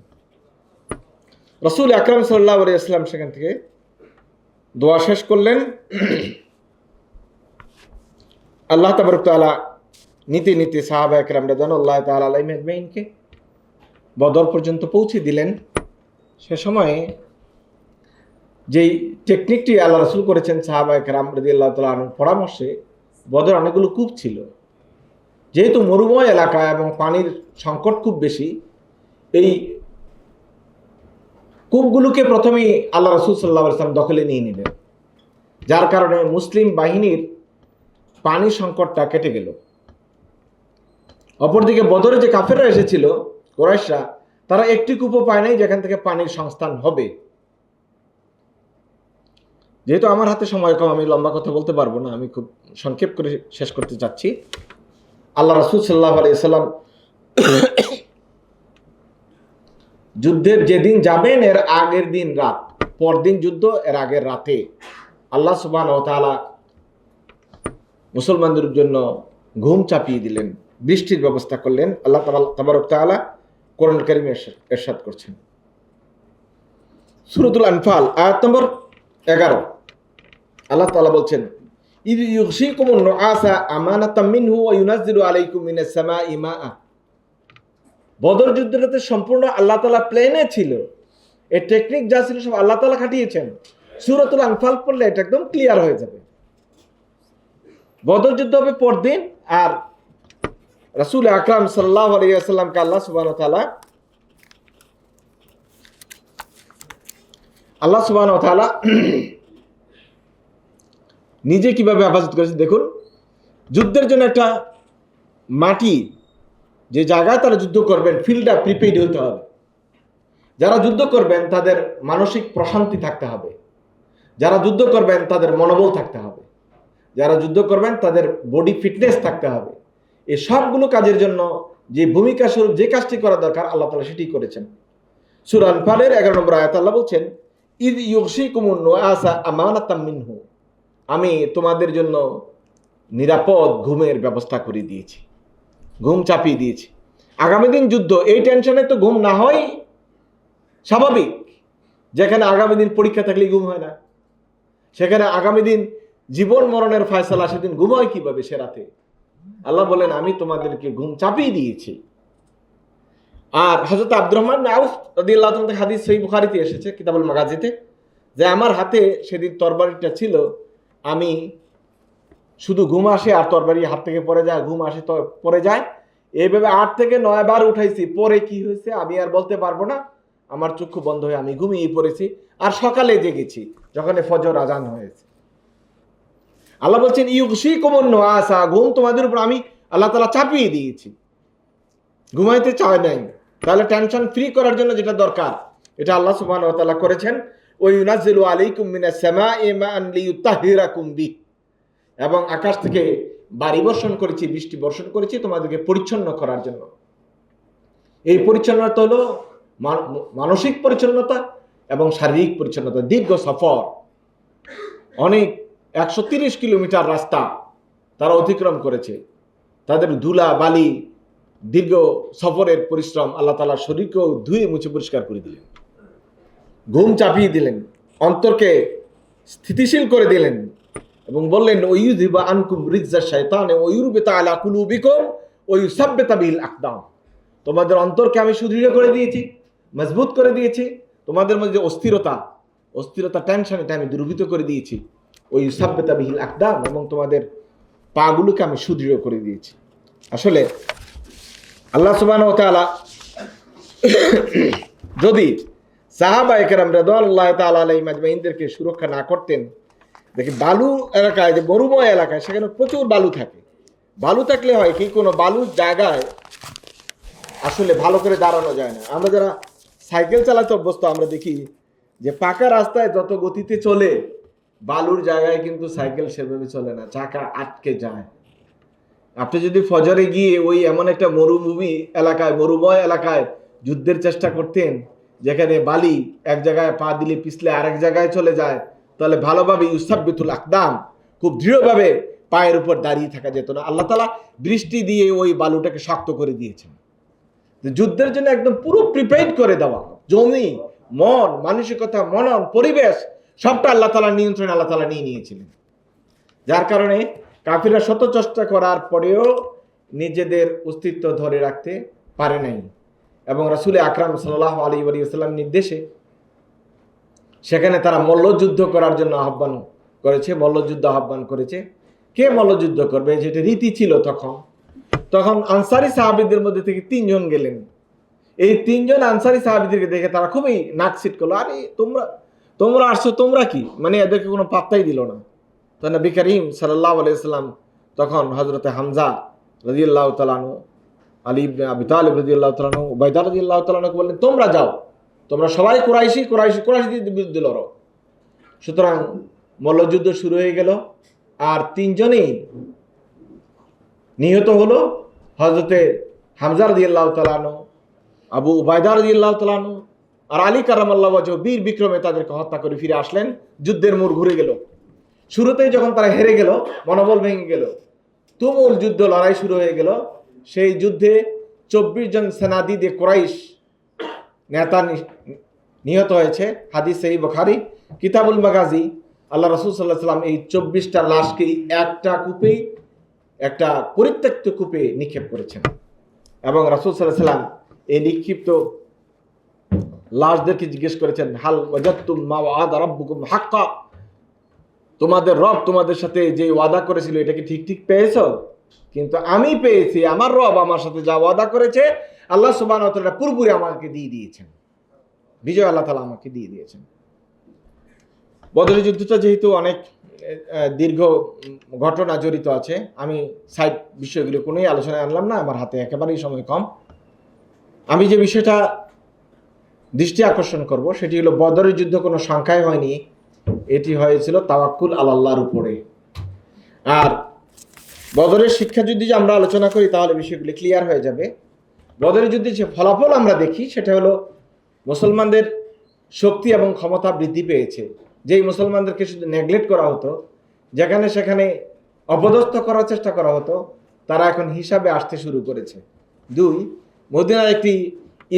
Speaker 1: রাসূল আকরাম সাল্লাল্লাহু আলাইহি ওয়াসাল্লাম সেখান থেকে দোয়া শেষ করলেন। আল্লাহ তাবারক তাআলা নীতি নীতি সাহাবা একরাম রাদিয়াল্লাহু তাআলা আলাইহিম আজমাইনকে বদর পর্যন্ত পৌঁছে দিলেন। সে সময়ে যেই টেকনিকটি আল্লাহ রাসূল করেছেন সাহাবা একরাম রাদিয়াল্লাহু তাআলা আনহুর পরামর্শে, বদর অনেকগুলো কূপ ছিল। যেহেতু মরুময় এলাকা এবং পানির সংকট খুব বেশি, এই কূপগুলোকে প্রথমেই আল্লাহ রাসূল সাল্লাল্লাহু আলাইহি ওয়াসাল্লাম দখলে নিয়ে নিলেন, যার কারণে মুসলিম বাহিনীর পানি সংকটটা কেটে গেল। অপরদিকে বদরে যে কাফেররা এসেছিল কুরাইশরা, তারা একটি কূপও পায় নাই যেখান থেকে পানির সংস্থান হবে। যেহেতু আমার হাতে সময় কম, আমি লম্বা কথা বলতে পারবো না, আমি খুব সংক্ষেপ করে শেষ করতে চাচ্ছি। আল্লাহ রাসূল সাল্লাল্লাহু আলাইহি ওয়াসাল্লাম যুদ্ধের যেদিন যাবেন এর আগের দিন রাত, পরদিন যুদ্ধ এর আগের রাতে আল্লাহ সুবহানাহু ওয়া তাআলা মুসলমানদের জন্য ঘুম চাপিয়ে দিলেন, বৃষ্টির ব্যবস্থা করলেন। আল্লাহ তাবারক তাআলা কোরআন কারীমে ইরশাদ করছেন, সূরাতুল আনফাল আয়াত নম্বর 11, আল্লাহ তাআলা বলছেন, ইয ইউগশিকুমুন নুআসা আমানাতাম মিনহু ওয়া ইউনাজ্জিলু আলাইকুম মিনাস সামাই মাআ। বদর যুদ্ধটাতে সম্পূর্ণ আল্লাহ তাআলা প্লেনে ছিল, এই টেকনিক যা ছিল সব আল্লাহ তাআলা খাটিয়েছেন। সূরাতুল আনফাল পড়লে এটা একদম ক্লিয়ার হয়ে যাবে। বদর যুদ্ধ হবে পরদিন, আর রাসূল আকরাম সাল্লাল্লাহু আলাইহি ওয়াসাল্লামকে আল্লাহ সুবহানাহু ওয়া তাআলা নিজে কিভাবে হেফাজত করেছে দেখুন। যুদ্ধের জন্য একটা মাটি যে জায়গায় তারা যুদ্ধ করবেন ফিল্ডটা প্রিপেইড হতে হবে। যারা যুদ্ধ করবেন তাদের মানসিক প্রশান্তি থাকতে হবে, যারা যুদ্ধ করবেন তাদের মনোবল থাকতে হবে, যারা যুদ্ধ করবেন তাদের বডি ফিটনেস থাকতে হবে। এই সবগুলো কাজের জন্য যে ভূমিকা স্বরূপ যে কাজটি করা দরকার আল্লাহ তাআলা সেটি করেছেন। সূরা আনফালের 11 নম্বর আয়াতে আল্লাহ বলছেন, ইয ইউগশিকুমুন নুআসা আমানাতাম মিনহু, আমি তোমাদের জন্য নিরাপদ ঘুমের ব্যবস্থা করে দিয়েছি, ঘুম চাপিয়ে দিয়েছি। আগামী দিন যুদ্ধ, এই টেনশনে তো ঘুম না হয় স্বাভাবিক। যেখানে আগামী দিন পরীক্ষা থাকলে ঘুম হয় না, সেখানে আগামী দিন জীবন মরণের ফয়সালা, সেদিন ঘুম হয় কিভাবে সে রাতে? আল্লাহ বলেন আমি তোমাদেরকে ঘুম চাপিয়ে দিয়েছি। আর হযরত আব্দুর রহমান ইবনে আউফ রাদিয়াল্লাহু তাআলা হাদিস সহিহ বুখারীতে এসেছে কিতাবুল মাগাজিতে, যে আমার হাতে সেদিন তরবারিটা ছিল, আমি শুধু ঘুম আসে আর তরবারি হাত থেকে পড়ে যায়, ঘুম আসে তো পড়ে যায়, এইভাবে 8 থেকে 9 বার উঠাইছি। পরে কি হয়েছে আমি আর বলতে পারবো না, আমার চক্ষু বন্ধ হয়ে আমি ঘুমিয়ে পড়েছি। আর সকালে জেগেছি যখন ফজর আজান হয়েছে। আল্লাহ বলছেন ইউগশিকুমুন নুআসা, ঘুম তোমাদের উপর আমি আল্লাহ তাআলা চাপিয়ে দিয়েছি, ঘুমাইতে চায় নাই। তাহলে টেনশন ফ্রি করার জন্য যেটা দরকার এটা আল্লাহ সুবহানাহু ওয়া তাআলা করেছেন। ওয়া ইউনাজ্জিলু আলাইকুম মিনাস সামাই মাআন লিইউতাহহিরাকুম বি, এবং আকাশ থেকে বাড়ি বর্ষণ করেছি, বৃষ্টি বর্ষণ করেছি তোমাদেরকে পরিচ্ছন্ন করার জন্য। এই পরিচ্ছন্নতা হলো মানসিক পরিচ্ছন্নতা এবং শারীরিক পরিচ্ছন্নতা। দীর্ঘ সফর, অনেক 130 কিলোমিটার রাস্তা তারা অতিক্রম করেছে, তাদের ধুলা বালি দীর্ঘ সফরের পরিশ্রম আল্লাহ তাআলা শরীরকেও ধুয়ে মুছে পরিষ্কার করে দিলেন, ঘুম চাপিয়ে দিলেন, অন্তরকে স্থিতিশীল করে দিলেন এবং বললেন ওয়ুযিবা আনকুম রিজজা শাইতানে ওয়ুরবিতা আলা কুলুবিকুম ওয়ুসাব্বিতা বিল আকদাম, তোমাদের অন্তরকে আমি সুদৃঢ় করে দিয়েছি, মজবুত করে দিয়েছি, তোমাদের মধ্যে যে অস্থিরতা টেনশন এটা আমি দূরীভূত করে দিয়েছি, ওয়ুসাব্বিতা বিল আকদাম, এবং তোমাদের পাগুলোকে আমি সুদৃঢ় করে দিয়েছি। আসলে আল্লাহ সুবহানাহু ওয়া তাআলা যদি সাহাবায়ে কেরাম রাদিয়াল্লাহু তাআলা আলাইহিম আজমাইনদেরকে সুরক্ষা না করতেন, দেখি বালু এলাকায়, যে মরুময় এলাকায়, সেখানে প্রচুর বালু থাকে। বালু থাকলে হয় কি, কোনো বালুর জায়গায় আসলে ভালো করে দাঁড়ানো যায় না। আমরা যারা সাইকেল চালাতে অভ্যস্ত আমরা দেখি যে পাকা রাস্তায় যত গতিতে চলে, বালুর জায়গায় কিন্তু সাইকেল সেভাবে চলে না, চাকা আটকে যায়। আপনি যদি ফজরে গিয়ে ওই এমন একটা মরুভূমি এলাকায়, মরুময় এলাকায় যুদ্ধের চেষ্টা করতেন, যেখানে বালি এক জায়গায় পা দিলে পিছলে আরেক জায়গায় চলে যায়, তাহলে ভালোভাবে ইউসাব্বিতুল আকদাম, খুব দৃঢ়ভাবে পায়ের উপর দাঁড়িয়ে থাকা যেত না। আল্লাহ তাআলা বৃষ্টি দিয়ে ওই বালুটাকে শক্ত করে দিয়েছেন। যুদ্ধের জন্য একদম পুরো প্রিপেয়ার করে দেওয়া, জমি, মন, মানসিকতা, মনন, পরিবেশ সবটা আল্লাহ তাআলার নিয়ন্ত্রণে আল্লাহ তাআলা নিয়ে নিয়েছিলেন। যার কারণে কাফিররা শত চেষ্টা করার পরেও নিজেদের অস্তিত্ব ধরে রাখতে পারে নাই, এবং রাসূল আকরাম সাল্লাল্লাহু আলাইহি ওয়াসাল্লাম নির্দেশে সেখানে তারা মল্লযুদ্ধ করার জন্য আহ্বান করেছে, মল্লযুদ্ধ আহ্বান করেছে। কে মল্লযুদ্ধ করবে, যেটা রীতি ছিল তখন আনসারি সাহাবীদের মধ্যে থেকে 3 জন গেলেন। এই 3 জন আনসারি সাহাবীদেরকে দেখে তারা খুবই নাকসিট করলো, আরে তোমরা আসছো, তোমরা কি, মানে এদেরকে কোনো পাত্তাই দিল না। তো নবী করিম সাল্লাল্লাহু আলাইহি ওয়াসাল্লাম তখন হযরতে হামজা রাদিয়াল্লাহু তাআলা আনহু, আলী ইবনে আবি তালিব রাদিয়াল্লাহু তাআলা আনহু, উবাইদা রাদিয়াল্লাহু তাআলা আনহু বললেন তোমরা যাও, তোমরা সবাই কুরাইশদের বিরুদ্ধে লড়ো। সুতরাং মল্লযুদ্ধ শুরু হয়ে গেল, আর 3 জনেই নিহত হলো। হযরতে হামজা রাদিয়াল্লাহু তাআলা আনহু, আবু উবাইদা রাদিয়াল্লাহু তাআলা আনহু আর আলী কারামাল্লাহু ওয়াজহু বীর বিক্রমে তাদেরকে হত্যা করে ফিরে আসলেন। যুদ্ধের মোড় ঘুরে গেল। শুরুতেই যখন তারা হেরে গেল, মনোবল ভেঙে গেল, তুমুল যুদ্ধ, লড়াই শুরু হয়ে গেল। সেই যুদ্ধে 24 জন সেনাদিদে কুরাইশ নেতা নিহত হয়েছে। হাদিস সহিহ বুখারী কিতাবুল মাগাজি, আল্লাহ রাসূল সাল্লাল্লাহু আলাইহি ওয়াসাল্লাম এই 24টা লাশকেই একটা পরিত্যক্ত কূপে নিক্ষেপ করেছেন, এবং রাসূল সাল্লাল্লাহু আলাইহি ওয়াসাল্লাম এই নিক্ষিপ্ত লাশদেরকে জিজ্ঞেস করেছেন, হাল ওয়াজাদতুম মা ওয়া'আদা রাব্বুকুম হাক্কা, তোমাদের রব তোমাদের সাথে যে ওয়াদা করেছিল এটা কি ঠিক পেয়েছো? কিন্তু আমি পেয়েছি, আমার রব আমার সাথে যা ওয়াদা করেছে আল্লাহ সুবহানাহু ওয়া তাআলা পুরোপুরি আমাকে দিয়ে দিয়েছেন, বিজয় আল্লাহ তাআলা আমাকে দিয়ে দিয়েছেন। বদরের যুদ্ধটা যেহেতু অনেক দীর্ঘ ঘটনা জড়িত আছে, আমি সাইড বিষয়গুলো কোনোই আলোচনায় আনলাম না, আমার হাতে একেবারেই সময় কম। আমি যে বিষয়টা দৃষ্টি আকর্ষণ করব সেটি হলো বদরের যুদ্ধ কোনো সংখ্যায় হয়নি, এটি হয়েছিল তাওয়াক্কুল আল্লাহর উপরে। আর বদরের শিক্ষা যদি আমরা আলোচনা করি তাহলে বিষয়গুলি ক্লিয়ার হয়ে যাবে। বদরের যুদ্ধে যে ফলাফল আমরা দেখি সেটা হলো মুসলমানদের শক্তি এবং ক্ষমতা বৃদ্ধি পেয়েছে। যেই মুসলমানদেরকে শুধু নেগলেক্ট করা হতো, যেখানে সেখানে অপদস্থ করার চেষ্টা করা হতো, তারা এখন হিসাবে আসতে শুরু করেছে। 2, মদিনা একটি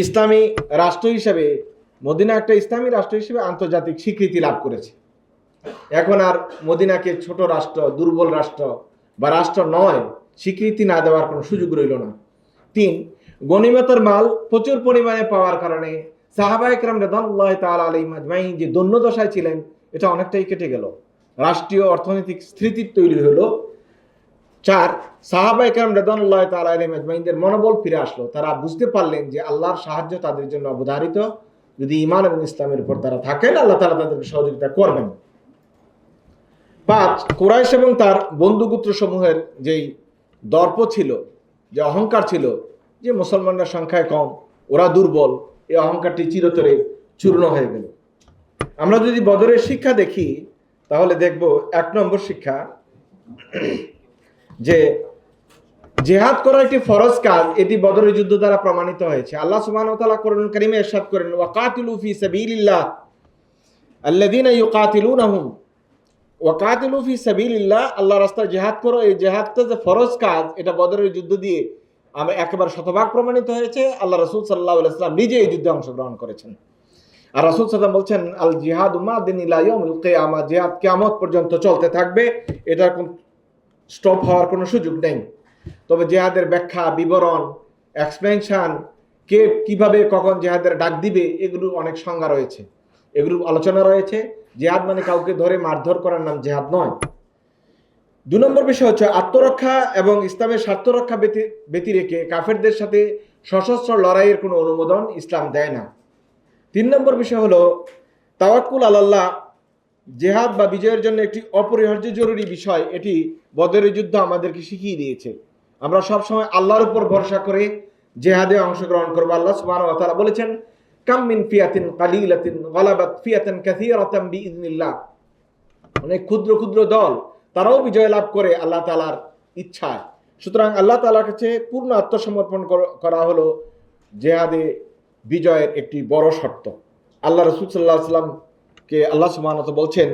Speaker 1: ইসলামী রাষ্ট্র হিসেবে আন্তর্জাতিক স্বীকৃতি লাভ করেছে। এখন আর মদিনাকে ছোট রাষ্ট্র, দুর্বল রাষ্ট্র বা রাষ্ট্র নয় স্বীকৃতি না দেওয়ার কোনো সুযোগ রইল না। 3, গনিমতের মাল প্রচুর পরিমাণে পাওয়ার কারণে সাহাবায়ে কেরাম রাদিয়াল্লাহু তাআলা আলাইহিম আজমাইন যে দৈন্যদশায় ছিলেন এটা অনেকটাই কেটে গেল, রাষ্ট্রীয় অর্থনৈতিক স্থিতি তৈরি হলো। 4, সাহাবায়ে কেরাম রাদিয়াল্লাহু তাআলা আলাইহিম আজমাইনদের মনোবল ফিরে আসলো, তারা বুঝতে পারলেন যে আল্লাহর সাহায্য তাদের জন্য অবধারিত, যদি ঈমান এবং ইসলামের উপর তারা থাকেন আল্লাহ তাআলা তাদেরকে সহযোগিতা করবেন। 5, কুরাইশ এবং তার বন্ধুগোত্র সমূহের যেই দর্প ছিল, যে অহংকার ছিল যে মুসলমানরা সংখ্যায় কম, ওরা দুর্বল, এই অহংকারটি চিরতরে চূর্ণ হয়ে গেল। আমরা যদি বদরের শিক্ষা দেখি তাহলে দেখব 1 নম্বর শিক্ষা যে জিহাদ করা একটি ফরজ কাজ, এটি বদরের যুদ্ধ দ্বারা প্রমাণিত হয়েছে। আল্লাহ সুবহানাহু ওয়া তাআলা কোরআনুল কারীমে ইরশাদ করেন, ওয়াকাতিলু ফি সাবিলিল্লাহ আল্লাযীনা ইউকাতিলুনাহুম, ওয়াকাতিলু ফি সাবিলিল্লাহ, আল্লাহর রাস্তায় জিহাদ করো। এই জিহাদটা যে ফরজ কাজ এটা বদরের যুদ্ধ দিয়ে আমরা একেবারে শতভাগ প্রমাণিত হয়েছে। আল্লাহ রাসূল সাল্লাল্লাহু আলাইহি ওয়াসাল্লাম নিজে এই যুদ্ধে অংশগ্রহণ করেছেন। আর রাসূল সাল্লাল্লাহু আলাইহি ওয়াসাল্লাম বলছেন, আল জিহাদু মাদিন ইলা ইয়াউমিল কিয়ামা, জিহাদ কিয়ামত পর্যন্ত চলতে থাকবে, এটার কোন স্টপ হওয়ার কোনো সুযোগ নেই। তবে জিহাদের ব্যাখ্যা, বিবরণ, এক্সপেনশন, কে কিভাবে কখন জিহাদের ডাক দিবে, এগুলো অনেক সংজ্ঞা রয়েছে, এগুলো আলোচনা রয়েছে। জিহাদ মানে কাউকে ধরে মারধর করার নাম জিহাদ নয়। 2 নম্বর বিষয় হচ্ছে আত্মরক্ষা এবং ইসলামের স্বার্থ রক্ষা ব্যতি রেখে কাফেরদের সাথে সশস্ত্র লড়াইয়ের কোনো অনুমোদন ইসলাম দেয় না। 3 নম্বর বিষয় হলো তাওয়াক্কুল আলাল্লাহ, জিহাদ বা বিজয়ের জন্য একটি অপরিহার্য জরুরি বিষয়, এটি বদরের যুদ্ধ আমাদেরকে শিখিয়ে দিয়েছে। আমরা সবসময় আল্লাহর উপর ভরসা করে জিহাদে অংশগ্রহণ করব। আল্লাহ সুবহানাহু ওয়া তাআলা বলেছেন, কাম মিন ফিয়াতিন কালিলাতিন গালাবাত ফিয়াতান কাসীরাতান বিইذনিল্লাহ, অনেক ক্ষুদ্র ক্ষুদ্র দল তারাও বিজয় লাভ করে আল্লাহ তাআলার ইচ্ছায়। সুতরাং আল্লাহ তাআলার কাছে পূর্ণ আত্মসমর্পণ করা হলো জিহাদে বিজয়ের একটি বড় শর্ত। আল্লাহ রাসূল সাল্লাল্লাহু আলাইহি ওয়াসাল্লামকে আল্লাহ সুবহানাহু ওয়া তাআলা বলছেন,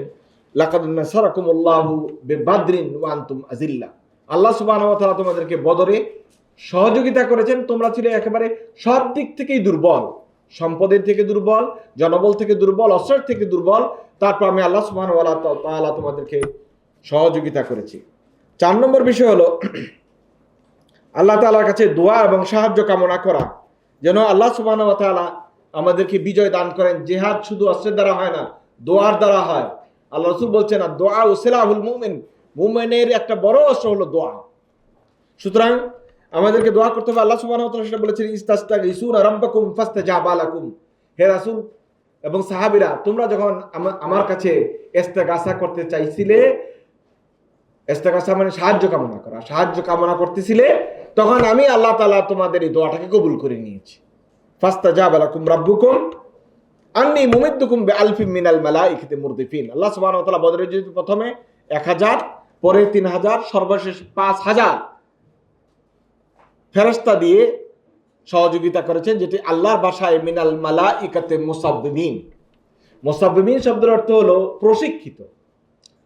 Speaker 1: লাকাদ নাসারাকুমুল্লাহু বিবাদরিন ওয়া আনতুম আযিল্লা, আল্লাহ সুবহানাহু ওয়া তাআলা তোমাদেরকে বদরে সহযোগিতা করেছেন, তোমরা ছিলে একেবারে সব দিক থেকেই দুর্বল, সম্পদের থেকে দুর্বল, জনবল থেকে দুর্বল, অস্ত্রের থেকে দুর্বল, তারপর আমি আল্লাহ সুবহানাহু ওয়া তাআলা তোমাদেরকে সহযোগিতা করেছি। 4 নম্বর বিষয় হলো আল্লাহ তাআলার কাছে দোয়া এবং সাহায্য কামনা করা, যেন আল্লাহ সুবহানাহু ওয়া তাআলা আমাদেরকে বিজয় দান করেন। জিহাদ শুধু অস্ত্রের দ্বারা হয় না, দোয়ার দ্বারা হয়। আল্লাহ রাসূল বলছেন, আর দোয়া উসিলাহুল মুমিন, মুমিনের একটা বড় অস্ত্র হলো দোয়া। সুতরাং আমাদেরকে দোয়া করতে হবে। আল্লাহ সুবহানাহু ওয়া তাআলা সেটা বলেছেন, ইস্তাগীসুনা রাব্বাকুম ফাস্তাজাবা লাকুম, হে রাসূল এবং সাহাবীরা, তোমরা যখন আমার কাছে ইস্তেগাসা করতে চাইছিলে, ইস্তেগাসা মানে সাহায্য কামনা করা, সাহায্য কামনা করতেছিলে, তখন আমি আল্লাহ তাআলা তোমাদের এই দোয়াটাকে কবুল করে নিয়েছি। ফাস্তাজাবা লাকুম রাব্বুকুম আন্নী মুমিদ্দুকুম বিআলফিম মিনাল মালাইকাতি মুরদিফিন। আল্লাহ সুবহানাহু ওয়া তাআলা বদরের যুদ্ধে প্রথমে 1000, পরে 3000, সর্বশেষ 5000 ফেরেশতা দিয়ে সহযোগিতা করেছেন, যেটি আল্লাহর ভাষায় মিনাল মালাইকাতি মুসাব্বিবিন। মুসাব্বিবিন শব্দের অর্থ হলো প্রশিক্ষিত।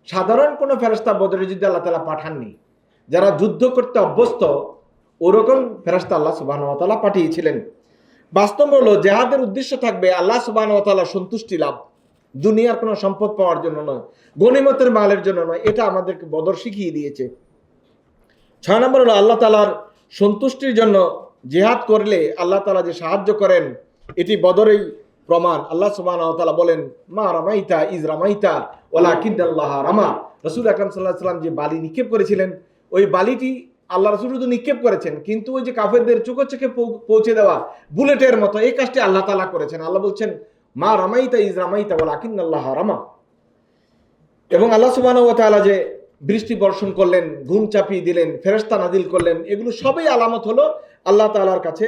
Speaker 1: সাধারণ কোনো ফেরেশতা বদরের যুদ্ধে আল্লাহ তাআলা পাঠাননি, যারা যুদ্ধ করতে অভ্যস্ত ওরকম ফেরেশতা আল্লাহ সুবহানাহু ওয়া তাআলা পাঠিয়েছিলেন। বাস্তব হলো জিহাদের উদ্দেশ্য থাকবে আল্লাহ সুবহানাহু ওয়া তাআলার সন্তুষ্টি লাভ, দুনিয়ার কোনো সম্পদ পাওয়ার জন্য নয়, গনিমতের মালের জন্য নয়। এটা আমাদেরকে বদর শিখিয়ে দিয়েছে। 6 নম্বর হলো আল্লাহ তাআলার সন্তুষ্টির জন্য জিহাদ করলে আল্লাহ তাআলা যে সাহায্য করেন, এটি বদরেই প্রমাণ। আল্লাহ সুবহানাহু ওয়া তাআলা বলেন, মা রামাইতা ইজ রামাইতা ওয়ালাকিন্নাল্লাহ রামা। রাসূল আকরাম সাল্লাল্লাহু আলাইহি ওয়াসাল্লাম যে বালি নিক্ষেপ করেছিলেন, ওই বালিটি আল্লাহ রাসূল শুধু নিক্ষেপ করেছেন, কিন্তু ওই যে কাফেরদের চোখে চোখে পৌঁছে দেওয়া বুলেটের মতো এই কাজটি আল্লাহ তাআলা করেছেন। আল্লাহ বলছেন, মা রামাইতা ইজ রামাইতা ওয়ালাকিন্নাল্লাহ রামা। এবং আল্লাহ সুবহানাহু ওয়া তাআলা যে বৃষ্টি বর্ষণ করলেন, ঘুম চাপিয়ে দিলেন, ফেরেশতা নাজিল করলেন, এগুলো সবই আলামত হলো আল্লাহ তাআলার কাছে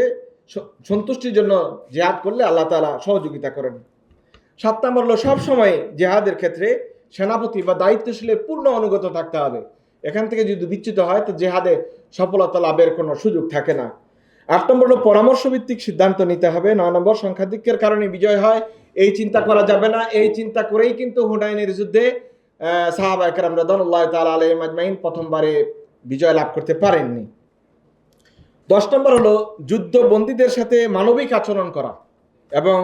Speaker 1: সন্তুষ্টির জন্য জিহাদ করলে আল্লাহ তাআলা সহযোগিতা করেন। 7 নম্বর হলো সবসময় জিহাদের ক্ষেত্রে সেনাপতি বা দায়িত্বশীলের পূর্ণ অনুগত থাকতে হবে। এখান থেকে যদি বিচ্যুত হয় তো জিহাদে সফলতা লাভের কোনো সুযোগ থাকে না। 8 নম্বর হলো পরামর্শ ভিত্তিক সিদ্ধান্ত নিতে হবে। 9 নম্বর সংখ্যাধিক্যের কারণে বিজয় হয় এই চিন্তা করা যাবে না। এই চিন্তা করেই কিন্তু হুনাইনের যুদ্ধে সাহাবা একরাম রাদিয়াল্লাহু তাআলা আলাইহিম আজমাইন প্রথমবারে বিজয় লাভ করতে পারেননি। 10 নম্বর হলো যুদ্ধবন্দীদের সাথে মানবিক আচরণ করা এবং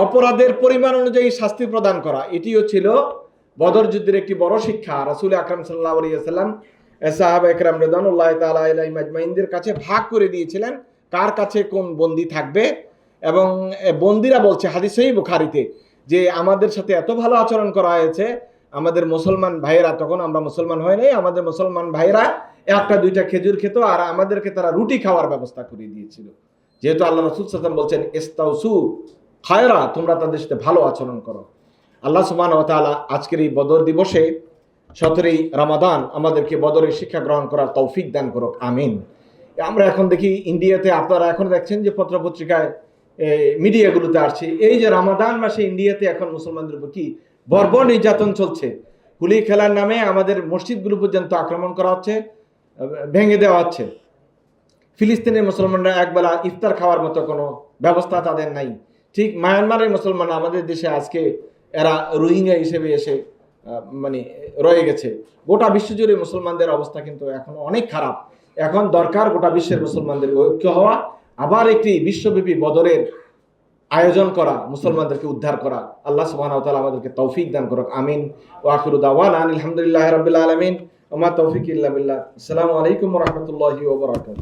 Speaker 1: অপরাধের পরিমাণ অনুযায়ী শাস্তি প্রদান করা। এটিও ছিল বদর যুদ্ধের একটি বড় শিক্ষা। রাসূল আকরাম সাল্লাল্লাহু আলাইহি ওয়াসাল্লাম সাহাবা একরাম রাদিয়াল্লাহু তাআলা আলাইহিম আজমাইনদের কাছে ভাগ করে দিয়েছিলেন কার কাছে কোন বন্দী থাকবে। এবং বন্দীরা বলছে হাদিস সহিহ বুখারীতে যে আমাদের সাথে এত ভালো আচরণ করা হয়েছে, আমাদের মুসলমান ভাইয়েরা, তখন আমরা মুসলমান হয় নাই, আমাদের মুসলমান ভাইয়েরা একটা দুইটা খেজুর খেত আর আমাদেরকে তারা রুটি খাওয়ার ব্যবস্থা করে দিয়েছিল। যেহেতু আল্লাহ রাসূল সাল্লাল্লাহু আলাইহি ওয়াসাল্লাম বলছেন ইস্তাউসু খায়রা, তোমরা তাদের সাথে ভালো আচরণ করো। আল্লাহ সুবহানাহু ওয়া তাআলা আজকের এই বদর দিবসে 17ই রমাদান আমাদেরকে বদরের শিক্ষা গ্রহণ করার তৌফিক দান করুক, আমিন। আমরা এখন দেখি ইন্ডিয়াতে, আপনারা এখন দেখছেন যে পত্রপত্রিকায় মিডিয়াগুলোতে আসছে, এই যে রমাদান মাসে ইন্ডিয়াতে এখন মুসলমানদের উপর কি বর্বর নির্যাতন চলছে। হোলি খেলার নামে আমাদের মসজিদগুলো পর্যন্ত আক্রমণ করা হচ্ছে, ভেঙে দেওয়া হচ্ছে। ফিলিস্তিনের মুসলমানরা একবেলা ইফতার খাওয়ার মতো কোনো ব্যবস্থা তাদের নাই। ঠিক মায়ানমারের মুসলমানরা আমাদের দেশে আজকে এরা রোহিঙ্গা হিসেবে এসে মানে রয়ে গেছে। গোটা বিশ্বজুড়ে মুসলমানদের অবস্থা কিন্তু এখন অনেক খারাপ। এখন দরকার গোটা বিশ্বের মুসলমানদের ঐক্য হওয়া, আবার একটি বিশ্বব্যাপী বদরের আয়োজন করা, মুসলমানদেরকে উদ্ধার করা। আল্লাহ সুবহানাহু ওয়া তাআলা আমাদেরকে তৌফিক দান করুক, আমিন। ওয়া আখিরু দাওয়ানা আলহামদুলিল্লাহি রাব্বিল আলামিন ওয়া মা তৌফিক ইল্লা বিল্লাহ। আসসালামু আলাইকুম ওয়া রাহমাতুল্লাহি ওয়া বারাকাতুহু।